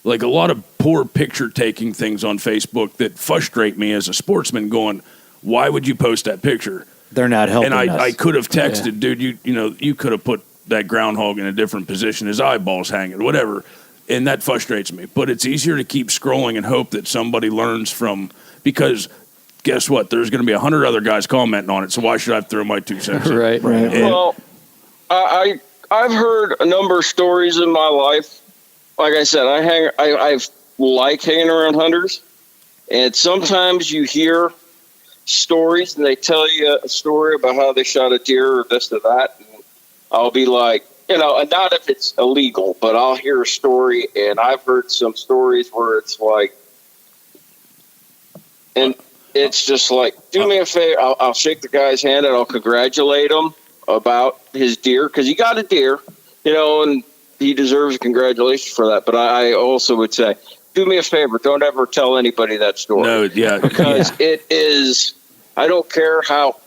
Like a lot of poor picture taking things on Facebook that frustrate me as a sportsman going, why would you post that picture? They're not helping us. us. I could have texted, dude, you could have put that groundhog in a different position, his eyeballs hanging, whatever. And that frustrates me. But it's easier to keep scrolling and hope that somebody learns from, because guess what? There's going to be 100 other guys commenting on it. So why should I throw my 2 cents in? Right. Well, I've heard a number of stories in my life. Like I said, I like hanging around hunters, and sometimes you hear stories and they tell you a story about how they shot a deer or this or that. And I'll be like, and not if it's illegal, but I'll hear a story, and I've heard some stories where it's like, and it's just like, do me a favor. I'll shake the guy's hand and I'll congratulate him about his deer because he got a deer, and he deserves a congratulations for that. But I also would say, do me a favor. Don't ever tell anybody that story. No, yeah. Because it is, I don't care how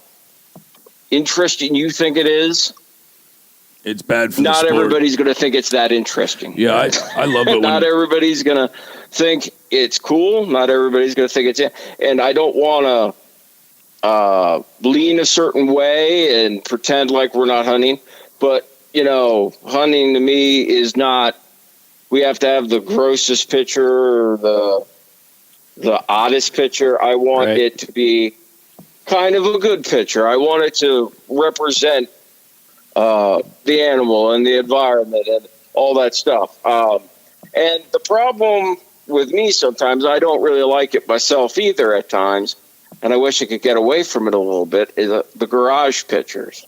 interesting you think it is. It's bad for not the sport. Everybody's going to think it's that interesting. Yeah, I love it. Not everybody's going to think it's cool. Not everybody's going to think it's, and I don't want to lean a certain way and pretend like we're not hunting. But, hunting to me is not, we have to have the grossest picture or the oddest picture. I want it to be kind of a good picture. I want it to represent the animal and the environment and all that stuff. And the problem with me sometimes, I don't really like it myself either at times. and I wish I could get away from it a little bit, is the garage pictures.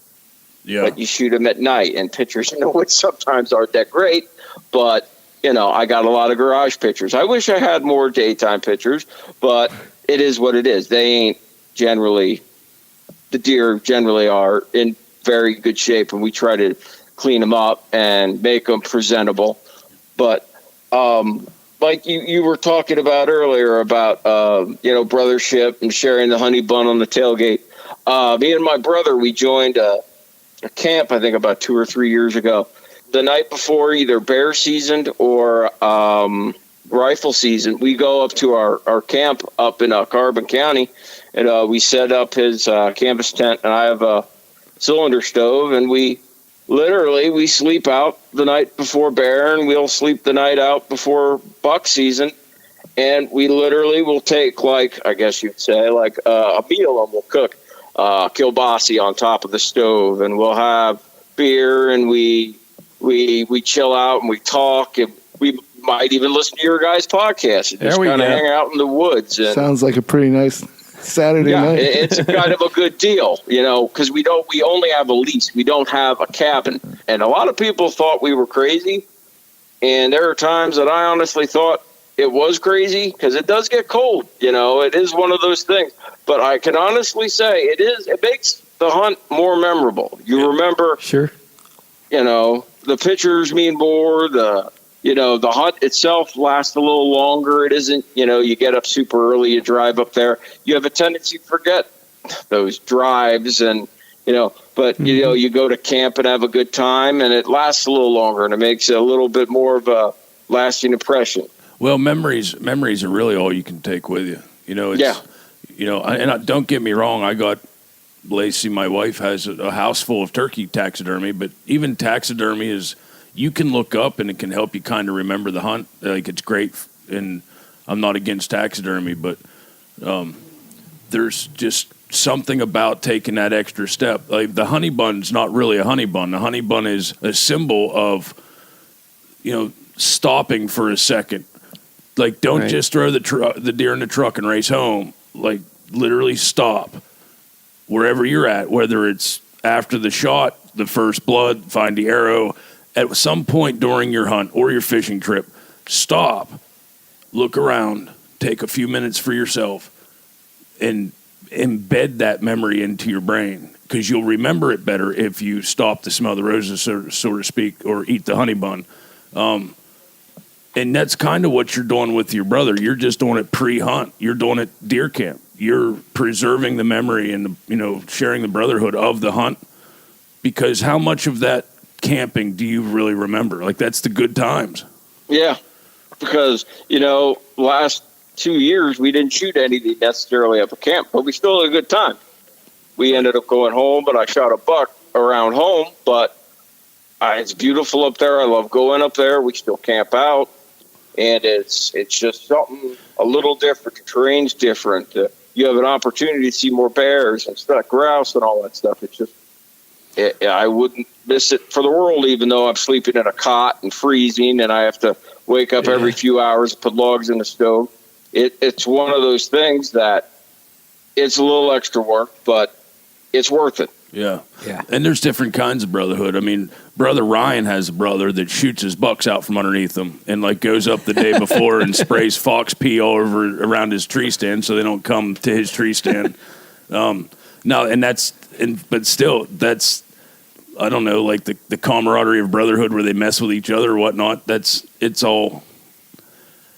Yeah. But you shoot them at night, and pictures, which sometimes aren't that great, but, I got a lot of garage pictures. I wish I had more daytime pictures, but it is what it is. They ain't the deer generally are in very good shape, and we try to clean them up and make them presentable. But like you were talking about earlier about, brothership and sharing the honey bun on the tailgate. Me and my brother, we joined a camp, I think about 2 or 3 years ago. The night before either bear season or rifle season, we go up to our camp up in Carbon County, and we set up his canvas tent, and I have a cylinder stove, and we sleep out the night before bear, and we'll sleep the night out before buck season, and we literally will take, like, I guess you'd say, like a meal, and we'll cook kielbasa on top of the stove, and we'll have beer, and we chill out and we talk, and we might even listen to your guys' podcast and just kind of hang out in the woods. And sounds like a pretty nice Saturday night. It's kind of a good deal, because we only have a lease. We don't have a cabin. And a lot of people thought we were crazy. And there are times that I honestly thought it was crazy, because it does get cold. It is one of those things. But I can honestly say it makes the hunt more memorable. You remember, sure, the pictures mean more. The hunt itself lasts a little longer. It isn't, you get up super early, you drive up there. You have a tendency to forget those drives and, but, you go to camp and have a good time, and it lasts a little longer, and it makes a little bit more of a lasting impression. Well, memories are really all you can take with you. Don't get me wrong. I got Lacey, my wife, has a house full of turkey taxidermy, but even taxidermy is, you can look up and it can help you kind of remember the hunt. Like, it's great, and I'm not against taxidermy, but there's just something about taking that extra step. Like, the honey bun's not really a honey bun. The honey bun is a symbol of, stopping for a second. Like, don't just throw the deer in the truck and race home. Like, literally stop wherever you're at, whether it's after the shot, the first blood, find the arrow. At some point during your hunt or your fishing trip, stop, look around, take a few minutes for yourself, and embed that memory into your brain, because you'll remember it better if you stop to smell the roses, so to speak, or eat the honey bun. And that's kind of what you're doing with your brother. You're just doing it pre-hunt. You're doing it deer camp. You're preserving the memory and sharing the brotherhood of the hunt, because how much of that camping do you really remember? Like, that's the good times. Yeah, because last 2 years we didn't shoot anything necessarily up at camp, but we still had a good time. We ended up going home, but I shot a buck around home. But it's beautiful up there. I love going up there. We still camp out, and it's just something a little different. The terrain's different. You have an opportunity to see more bears and stuff, grouse and all that stuff. It's just, I wouldn't miss it for the world, even though I'm sleeping in a cot and freezing, and I have to wake up every few hours and put logs in the stove. It's one of those things that it's a little extra work, but it's worth it. Yeah. And there's different kinds of brotherhood. I mean, Brother Ryan has a brother that shoots his bucks out from underneath him and goes up the day before and sprays fox pee all over around his tree stand so they don't come to his tree stand. But still, that's, I don't know, like the camaraderie of brotherhood where they mess with each other or whatnot.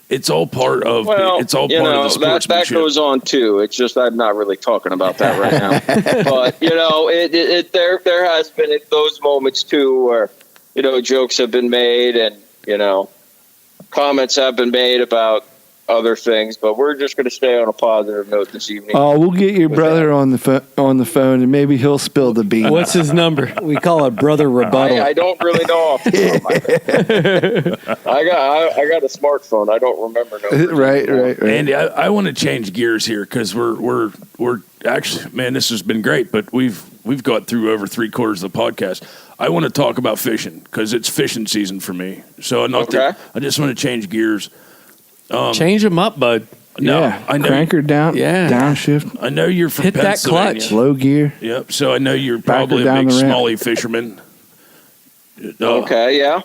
It's all part of the sportsmanship. That goes on too. It's just I'm not really talking about that right now. But there has been those moments too where jokes have been made and comments have been made about other things. But we're just going to stay on a positive note this evening. Oh, we'll get your brother on the phone, and maybe he'll spill the beans. What's his number? We call it brother rebuttal. I don't really know off the top of my head. I got a smartphone. I don't remember numbers. Right. Andy, I want to change gears here because we're actually, man, this has been great, but we've got through over 3/4 of the podcast. I want to talk about fishing because it's fishing season for me. So I just want to change gears. Change them up, bud. No, Yeah, I know. crank her down. Yeah. Downshift. I know you're from Hit that Pennsylvania. clutch. Low gear. Yep. So I know you're Back her probably a down big the ramp. smallie fisherman. Okay, yeah. A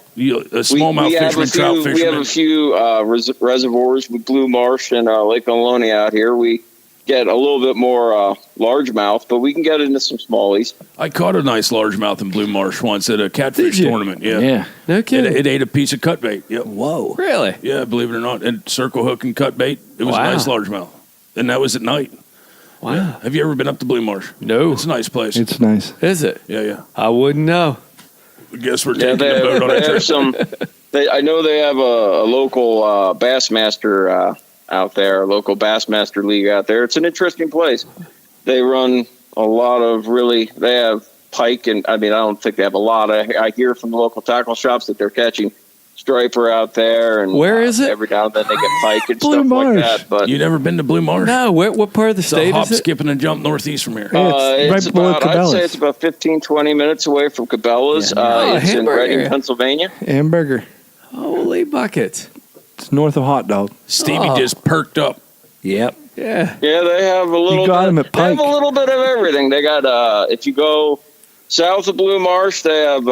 smallmouth we have fisherman, a few, trout We have fisherman. a few reservoirs with Blue Marsh and Lake Ohlone out here. We get a little bit more largemouth, but we can get into some smallies. I caught a nice largemouth in Blue Marsh once at a catfish Did you? tournament. Yeah. Yeah. No kidding. It ate a piece of cut bait. Yep. Whoa. Really? Yeah, believe it or not. And circle hook and cut bait. It was Wow. a nice largemouth. And that was at night. Wow. Yeah. Have you ever been up to Blue Marsh? No. It's a nice place. It's nice. Is it? yeah. I wouldn't know. I guess we're Yeah, taking a boat on a they have trip. some. I know they have a local Bassmaster out there, a local Bassmaster League out there. It's an interesting place. They run a lot of they have pike, and I don't think they have a lot. I hear from the local tackle shops that they're catching striper out there, and Where is it? every now and then they get pike and Blue stuff Marsh. like that. But You never been to Blue Marsh? No. What part of the It's a state hop, is it? skipping, and jump northeast from here. Yeah, it's right below I'd say Cabela's. it's about 15, 20 minutes away from Cabela's. Oh, It's in Hamburg Reading, area. Pennsylvania. Hamburger. Holy buckets. It's north of Hot Dog. Stevie Oh. just perked up. Yep. Yeah. Yeah, they have a little. You got bit, 'em at They have Pike. a little bit of everything. They got if you go south of Blue Marsh, they have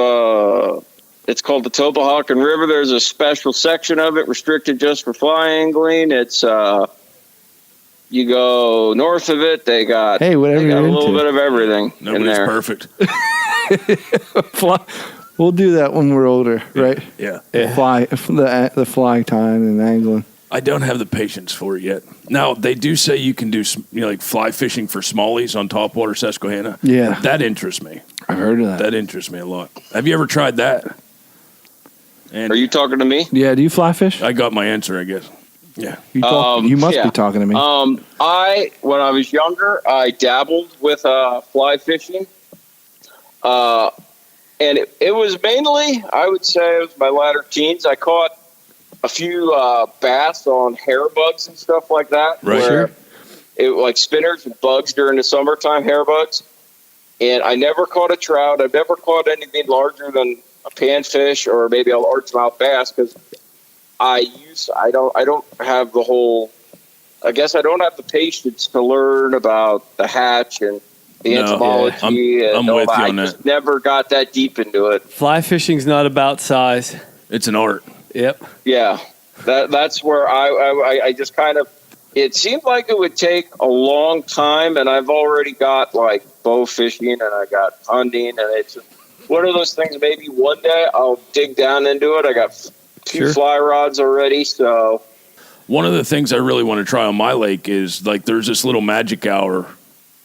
it's called the Topahakan River. There's a special section of it restricted just for fly angling. It's you go north of it, they got Whatever they got you're a little into. bit of everything in Nobody's there. perfect. We'll do that when we're older, right? Yeah. Fly the fly tying and angling. I don't have the patience for it yet. Now, they do say you can do like fly fishing for smallies on topwater Susquehanna. Yeah. That interests me. I've heard of that. That interests me a lot. Have you ever tried that? And Are you talking to me? Yeah. Do you fly fish? I got my answer, I guess. Yeah. You must yeah. be talking to me. When I was younger, I dabbled with fly fishing. And it was mainly, I would say, it was my latter teens. I caught a few bass on hair bugs and stuff like that. Right. Where it like spinners and bugs during the summertime, hair bugs. And I never caught a trout. I've never caught anything larger than a panfish or maybe a largemouth bass because I don't have the whole. I guess I don't have the patience to learn about the hatch and the entomology. I'm and all with you that. on I that. just never got that deep into it. Fly fishing's not about size. It's an art. Yep. Yeah, that's where I just kind of. It seemed like it would take a long time, and I've already got like bow fishing and I got hunting, and it's one of those things. Maybe one day I'll dig down into it. I got two fly rods already, so. One of the things I really want to try on my lake is like there's this little magic hour,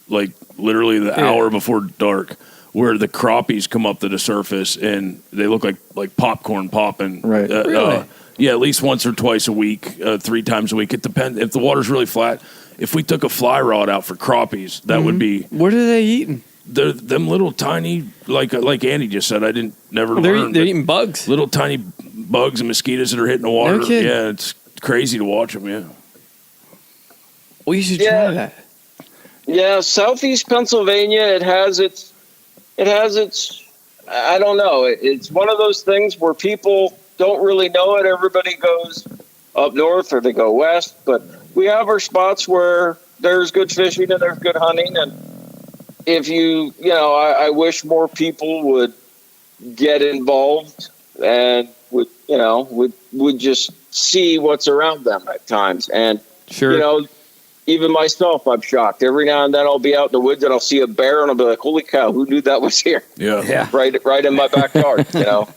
like literally the hour before dark, where the crappies come up to the surface and they look like popcorn popping. Right. Really? Yeah, at least once or twice a week, 3 times a week. It depends. If the water's really flat, if we took a fly rod out for crappies, that would be What are they eating? them little tiny, like Andy just said. I didn't never They're learn. they're but eating bugs. little tiny bugs and mosquitoes that are hitting the water. No kidding. Yeah, it's crazy to watch them. Yeah. Well, you should Yeah. try that. Yeah, southeast Pennsylvania. It has its. I don't know. It's one of those things where people don't really know it. Everybody goes up north or they go west, but we have our spots where there's good fishing and there's good hunting. And if I wish more people would get involved and would just see what's around them at times. And Sure. even myself, I'm shocked. Every now and then I'll be out in the woods and I'll see a bear and I'll be like, holy cow, who knew that was here? Yeah. Right in my backyard,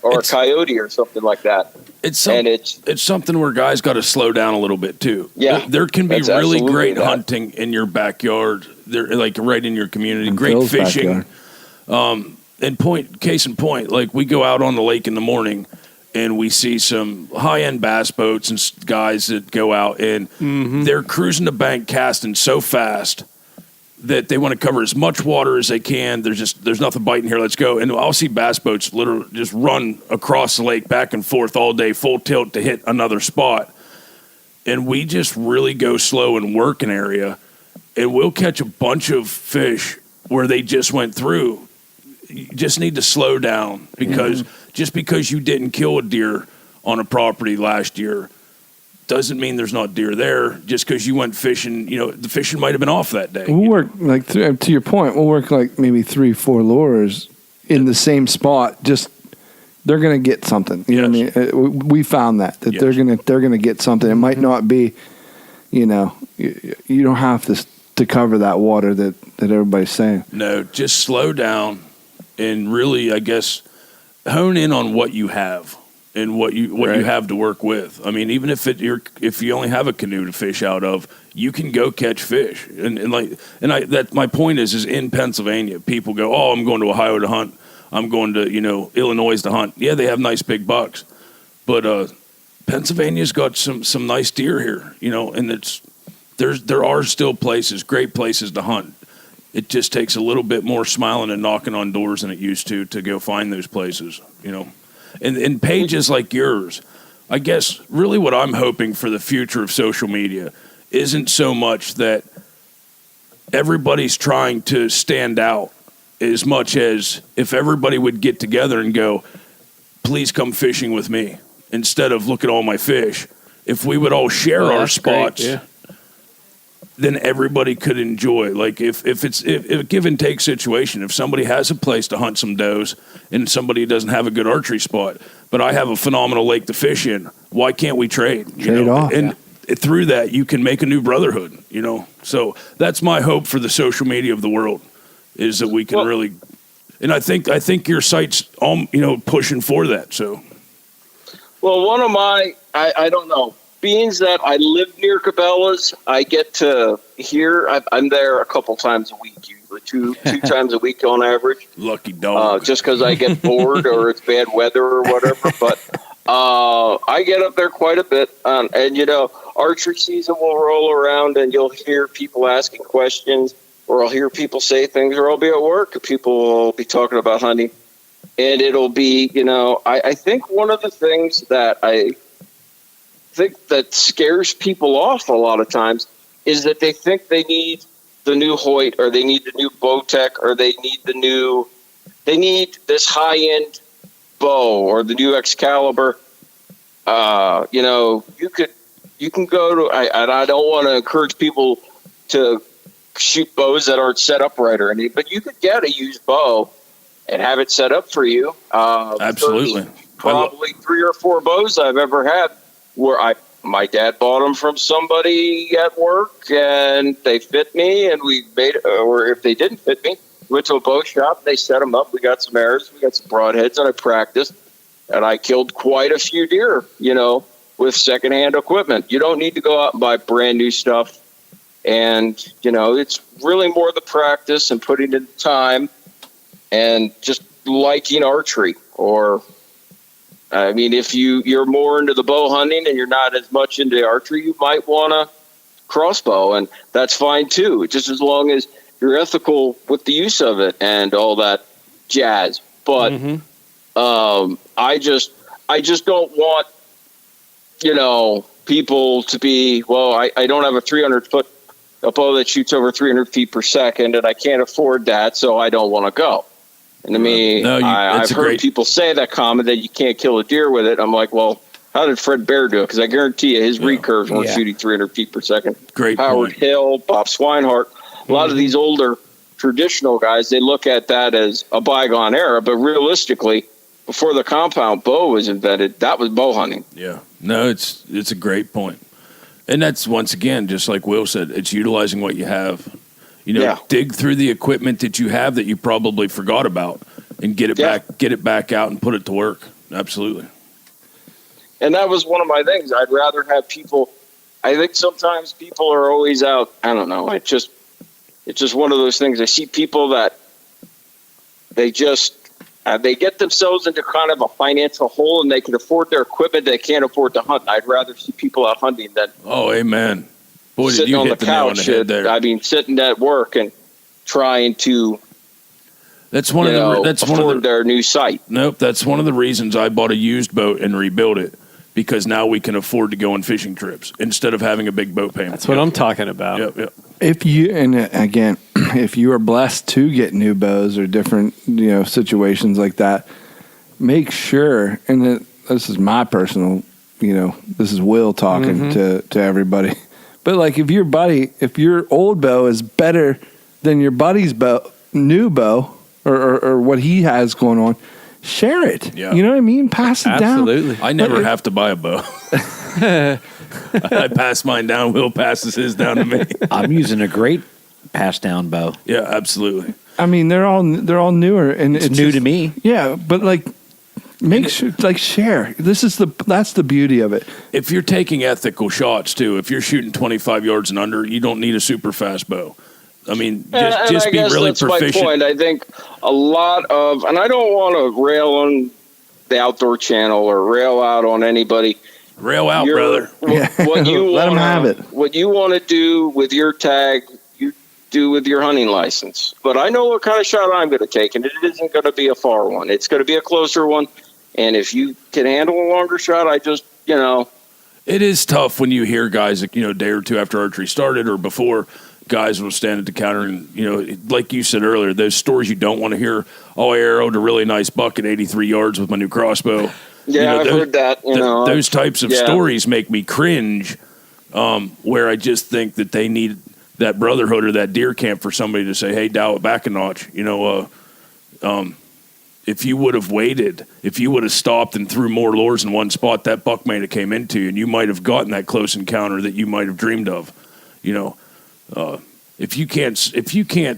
or a coyote or something like that. It's something where guys got to slow down a little bit too. Yeah, there can be that's really absolutely great that. hunting in your backyard. They're like right in your community. In Great Phil's fishing. backyard. Case in point, like we go out on the lake in the morning and we see some high-end bass boats and guys that go out and they're cruising the bank casting so fast that they want to cover as much water as they can. There's nothing biting here. Let's go. And I'll see bass boats literally just run across the lake back and forth all day, full tilt to hit another spot. And we just really go slow and work an area, and we'll catch a bunch of fish where they just went through. You just need to slow down because just because you didn't kill a deer on a property last year doesn't mean there's not deer there. Just because you went fishing, the fishing might have been off that day. We'll work to your point. We'll work like maybe 3-4 lures in the same spot. Just they're going to get something. You know what I mean? We found that they're going to get something. It might not be, you don't have to cover that water that everybody's saying. No, just slow down and really, I guess, hone in on what you have and what you have to work with. I mean, even if you only have a canoe to fish out of, you can go catch fish. That my point is in Pennsylvania, people go, "Oh, I'm going to Ohio to hunt. I'm going to Illinois to hunt." Yeah, they have nice big bucks, but Pennsylvania's got some nice deer here. And there are still great places to hunt. It just takes a little bit more smiling and knocking on doors than it used to go find those places. And pages like yours, I guess really what I'm hoping for the future of social media isn't so much that everybody's trying to stand out as much as if everybody would get together and go, please come fishing with me instead of look at all my fish. If we would all share our spots, then everybody could enjoy. Like if a give and take situation, if somebody has a place to hunt some does and somebody doesn't have a good archery spot, but I have a phenomenal lake to fish in, why can't we trade? Trade off. And through that, you can make a new brotherhood, So that's my hope for the social media of the world is that we can really, and I think your site's pushing for that. So, well, one of my, I don't know, being that I live near Cabela's, I get to hear. I'm there a couple times a week, usually two times a week on average. Lucky dog. Just because I get bored or it's bad weather or whatever. But I get up there quite a bit, and archery season will roll around, and you'll hear people asking questions, or I'll hear people say things, or I'll be at work, and people will be talking about hunting, and it'll be, I think one of the things that I think that scares people off a lot of times is that they think they need the new Hoyt, or they need the new Bowtech, or they need this high-end bow or the new Excalibur. You can go to, and I don't want to encourage people to shoot bows that aren't set up right or anything, but you could get a used bow and have it set up for you. Absolutely. Probably 3 or 4 bows I've ever had where my dad bought them from somebody at work, and they fit me, and we made, or if they didn't fit me, went to a bow shop, they set them up, we got some arrows, we got some broadheads, and I practiced, and I killed quite a few deer, with secondhand equipment. You don't need to go out and buy brand new stuff, and, it's really more the practice and putting in time and just liking archery. Or I mean, if you're more into the bow hunting and you're not as much into archery, you might want a crossbow, and that's fine too, just as long as you're ethical with the use of it and all that jazz. But I just don't want, people to be, I don't have a 300-foot bow that shoots over 300 feet per second, and I can't afford that, so I don't want to go. And I mean, I've heard people say that comment that you can't kill a deer with it. I'm like, well, how did Fred Bear do it? Because I guarantee you his recurves weren't shooting 300 feet per second. Great Howard point. Hill, Bob Swinehart, a lot of these older traditional guys, they look at that as a bygone era. But realistically, before the compound bow was invented, that was bow hunting. Yeah. No, it's a great point. And that's, once again, just like Will said, it's utilizing what you have. Dig through the equipment that you have that you probably forgot about and get it back out and put it to work. Absolutely. And that was one of my things. I'd rather have people, I think sometimes people are always out. I don't know. It's just one of those things. I see people that they get themselves into kind of a financial hole, and they can afford their equipment. They can't afford to hunt. I'd rather see people out hunting than. Oh, amen. Boy, sitting did you on hit the the nail on couch. the head there. I mean, sitting at work and trying to afford their new site. Nope, that's one of the reasons I bought a used boat and rebuilt it, because now we can afford to go on fishing trips instead of having a big boat payment. That's what I'm talking about. Yep. If you are blessed to get new bows or different situations like that, make sure, and this is my personal this is Will talking to everybody. But like if your old bow is better than your buddy's new bow or what he has going on, share it. Yeah. You know what I mean? Pass it Absolutely. I never have to buy a bow. I pass mine down. Will passes his down to me. I'm using a great pass down bow. Yeah, absolutely. I mean, they're all newer and It's new to me. Yeah, but like make sure share. That's the beauty of it. If you're taking ethical shots too, if you're shooting 25 yards and under, you don't need a super fast bow. I mean, just be really proficient. My point. I think a lot of, and I don't want to rail on the Outdoor Channel or rail out on anybody. Rail out, brother. What you let them have it. What you want to do with your tag, you do with your hunting license. But I know what kind of shot I'm going to take, and it isn't going to be a far one. It's going to be a closer one. And if you can handle a longer shot, It is tough when you hear guys, a day or two after archery started or before, guys will stand at the counter and, like you said earlier, those stories you don't want to hear. Oh, I arrowed a really nice buck at 83 yards with my new crossbow. Yeah, I've heard that. Those types of stories make me cringe, where I just think that they need that brotherhood or that deer camp for somebody to say, hey, dial it back a notch. If you would have waited, if you would have stopped and threw more lures in one spot, that buck might have came into you, and you might have gotten that close encounter that you might have dreamed of. If you can't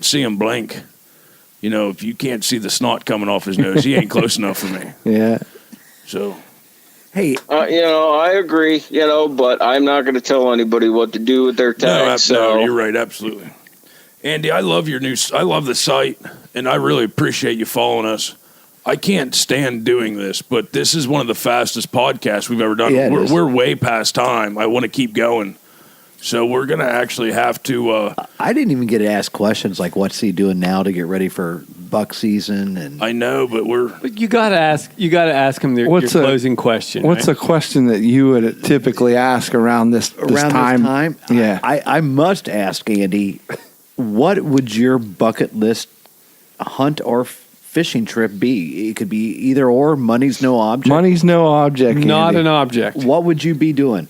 see him blink, if you can't see the snot coming off his nose, he ain't close enough for me. Yeah. So, hey, I agree. But I'm not going to tell anybody what to do with their tag. no, you're right, absolutely. Andy, I love the site, and I really appreciate you following us. I can't stand doing this, but this is one of the fastest podcasts we've ever done. Yeah, we're way past time. I want to keep going. So we're going to actually have to... I didn't even get to ask questions like, what's he doing now to get ready for buck season? And I know, but you got to ask him your closing question. What's a question that you would typically ask around this time? Yeah. I must ask, Andy, what would your bucket list hunt or fishing trip be? It could be either or. Money's no object. Money's no object. Not Andy. an object. What would you be doing?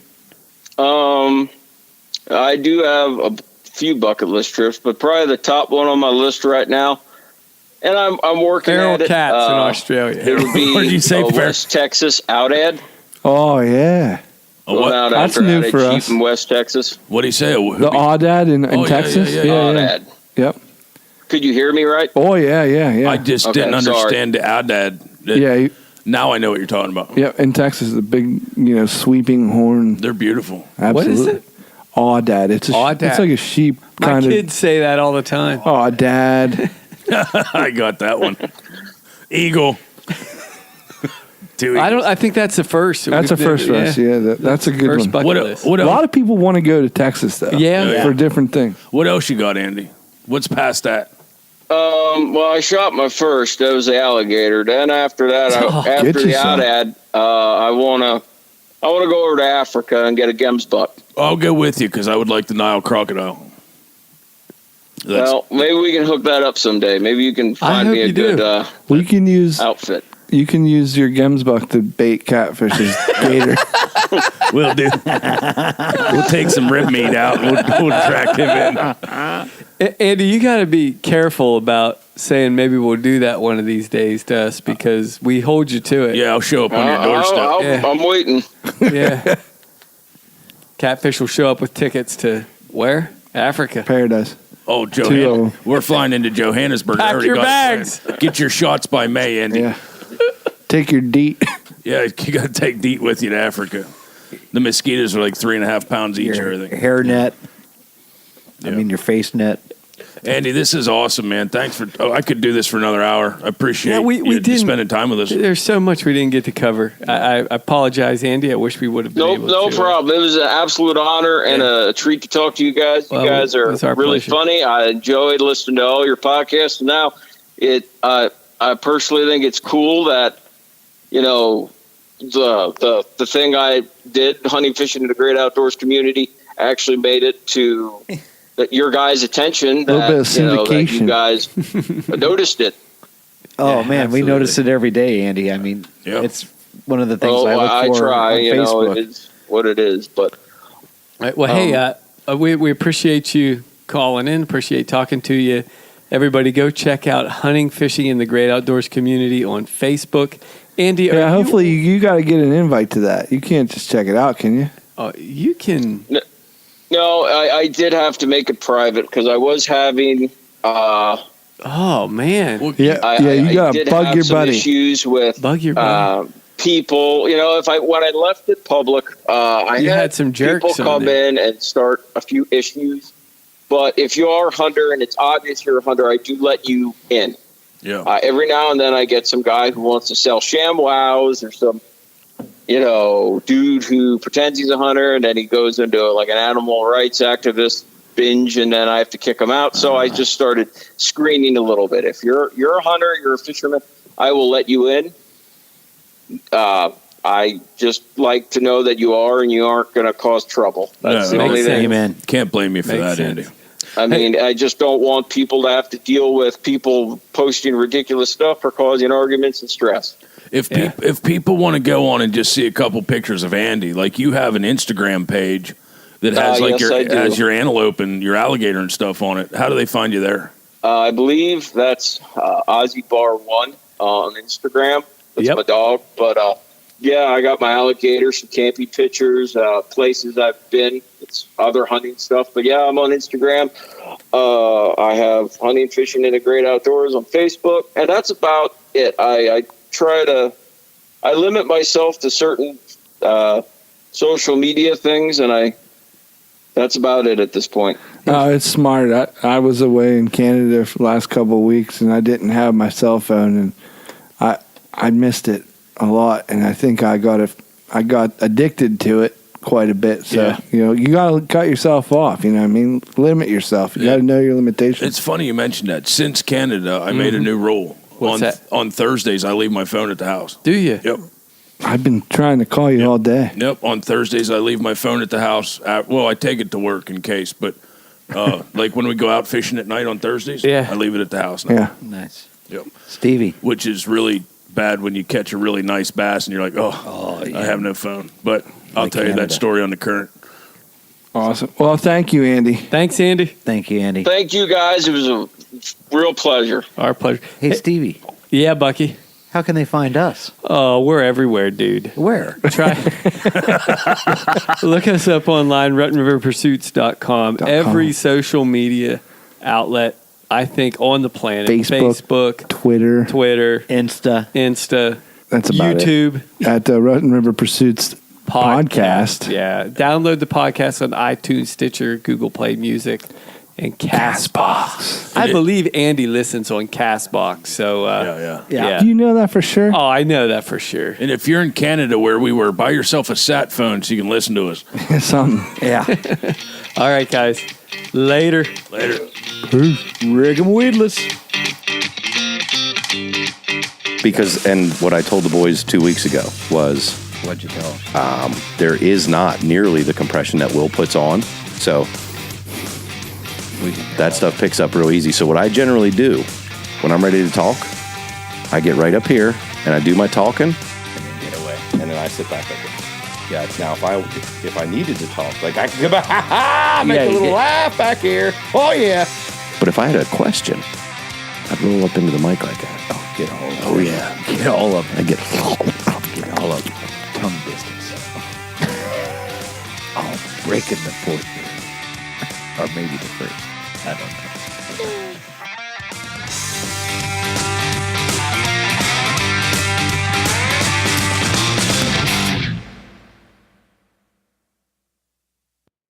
I do have a few bucket list trips, but probably the top one on my list right now, and I'm working feral at it. Cats in Australia. It would be What did you say, West Texas Outad. Oh yeah. Going out That's after new Outad for Jeep us. in West Texas. what do you say? The Audad in Texas. yeah. Outad. Yep. Could you hear me right? Oh yeah. I just didn't understand the Adad. Yeah. Now I know what you're talking about. Yeah, in Texas, the big, sweeping horn. They're beautiful. Absolutely. What is it? Audad. It's Audad. like a sheep My kind of. kids say that all the time. Audad. I got that one. Eagle. Two eagles. I think that's the first. That's a first for us. Yeah, that's a good First one. bucket What, list. what A lot else? of people want to go to Texas though. Yeah. For different things. What else you got, Andy? What's past that? Well, I shot my first. That was the alligator. Then after that, after get you the some. Outad, I wanna go over to Africa and get a Gems buck. I'll go with you because I would like the Nile crocodile. Well, maybe we can hook that up someday. Maybe you can find hope me a you do. good We can use outfit. you can use your Gemsbuck to bait catfish's gator. We'll do. We'll take some rib meat out. We'll track him in. Andy, you got to be careful about saying maybe we'll do that one of these days to us because we hold you to it. Yeah, I'll show up on your doorstep. Yeah. I'm waiting. Yeah. Catfish will show up with tickets to where? Africa. Paradise. Oh, Two Johannesburg. of We're flying into Johannesburg. I Pack already your got it bags. planned. Get your shots by May, Andy. Yeah. Take your deet. Yeah, you got to take DEET with you to Africa. The mosquitoes are like 3.5 pounds each. Your Everything. hair net. Yeah. Your face net. Andy, this is awesome, man. Thanks for. I could do this for another hour. I appreciate we you didn't spending time with us. There's so much we didn't get to cover. I apologize, Andy. I wish we would have been able to. No problem. It was an absolute honor and a treat to talk to you guys. Well, You guys are it's our really pleasure. funny. I enjoyed listening to all your podcasts. And now, I personally think it's cool that the thing I did, hunting, fishing in the great outdoors community, actually made it to your guys' attention. Little bit of that you syndication. guys noticed it. Oh, Yeah, man, we absolutely. notice it every day, Andy. Yeah. It's one of the things I look for try, on Facebook. It's what it is. But All right, well, hey, we appreciate you calling in. Appreciate talking to you. Everybody, go check out Hunting, Fishing in the Great Outdoors Community on Facebook. Andy, Yeah, hopefully you got to get an invite to that. You can't just check it out, can you? You can. No, I did have to make it private because I was having. Oh man! Well, you got to bug your buddy. Issues with people. When I left it public, I had some jerks people come in and start a few issues. But if you are a hunter and it's obvious you're a hunter, I do let you in. Yeah. Every now and then I get some guy who wants to sell ShamWows or some, dude who pretends he's a hunter and then he goes into an animal rights activist binge and then I have to kick him out. So I just started screening a little bit. If you're a hunter, you're a fisherman, I will let you in. I just like to know that you are and you aren't going to cause trouble. That's the only thing. Amen. Can't blame you for that, Andy. I mean, I just don't want people to have to deal with people posting ridiculous stuff or causing arguments and stress. If people want to go on and just see a couple pictures of Andy, like you have an Instagram page that has has your antelope and your alligator and stuff on it. How do they find you there? I believe that's Ozzy Bar 1 on Instagram. That's my dog. But I got my alligator, some camping pictures, places I've been. It's other hunting stuff. But I'm on Instagram. I have Hunting, Fishing in the Great Outdoors on Facebook. And that's about it. I limit myself to certain social media things, and that's about it at this point. No, it's smart. I was away in Canada for the last couple of weeks, and I didn't have my cell phone, and I missed it a lot, and I think I got addicted to it quite a bit. So you got to cut yourself off. You know what I mean? Limit yourself. You got to know your limitations. It's funny you mentioned that. Since Canada, I made a new rule. What's that? On Thursdays, I leave my phone at the house. Do you? Yep. I've been trying to call you all day. Nope. On Thursdays, I leave my phone at the house. I take it to work in case, but like when we go out fishing at night on Thursdays, I leave it at the house now. Yeah. Nice. Yep. Stevie. Which is really bad when you catch a really nice bass and you're like, I have no phone. But I'll tell you that story on the current. Awesome. Well, thank you, Andy. Thank you, Andy. Thank you, guys. It was a real pleasure. Our pleasure. Hey, Stevie. Yeah, Bucky. How can they find us? Oh, we're everywhere, dude. Where? Try. Look us up online, RuttenRiverPursuits.com. Every social media outlet, I think, on the planet. Facebook, Twitter, Insta. That's about YouTube. At Rotten River Pursuits podcast. Yeah. Download the podcast on iTunes, Stitcher, Google Play Music, and Castbox. I believe Andy listens on Castbox. So yeah. Do you know that for sure? Oh, I know that for sure. And if you're in Canada where we were, buy yourself a sat phone so you can listen to us. Something. Yeah. All right, guys. Later. Rig 'em weedless. Because, and what I told the boys 2 weeks ago was, What'd you tell them? there is not nearly the compression that Will puts on. So that stuff picks up real easy. So what I generally do when I'm ready to talk, I get right up here and I do my talking and then get away. And then I sit back up there. Yeah, now if I needed to talk, like I could go back, make a little laugh back here. Oh yeah. But if I had a question, I'd roll up into the mic like that. Oh, get all of it. Oh, yeah. Get all of it. I get all of it. Tongue distance. Oh, breaking the fourth. Or maybe the first. I don't know.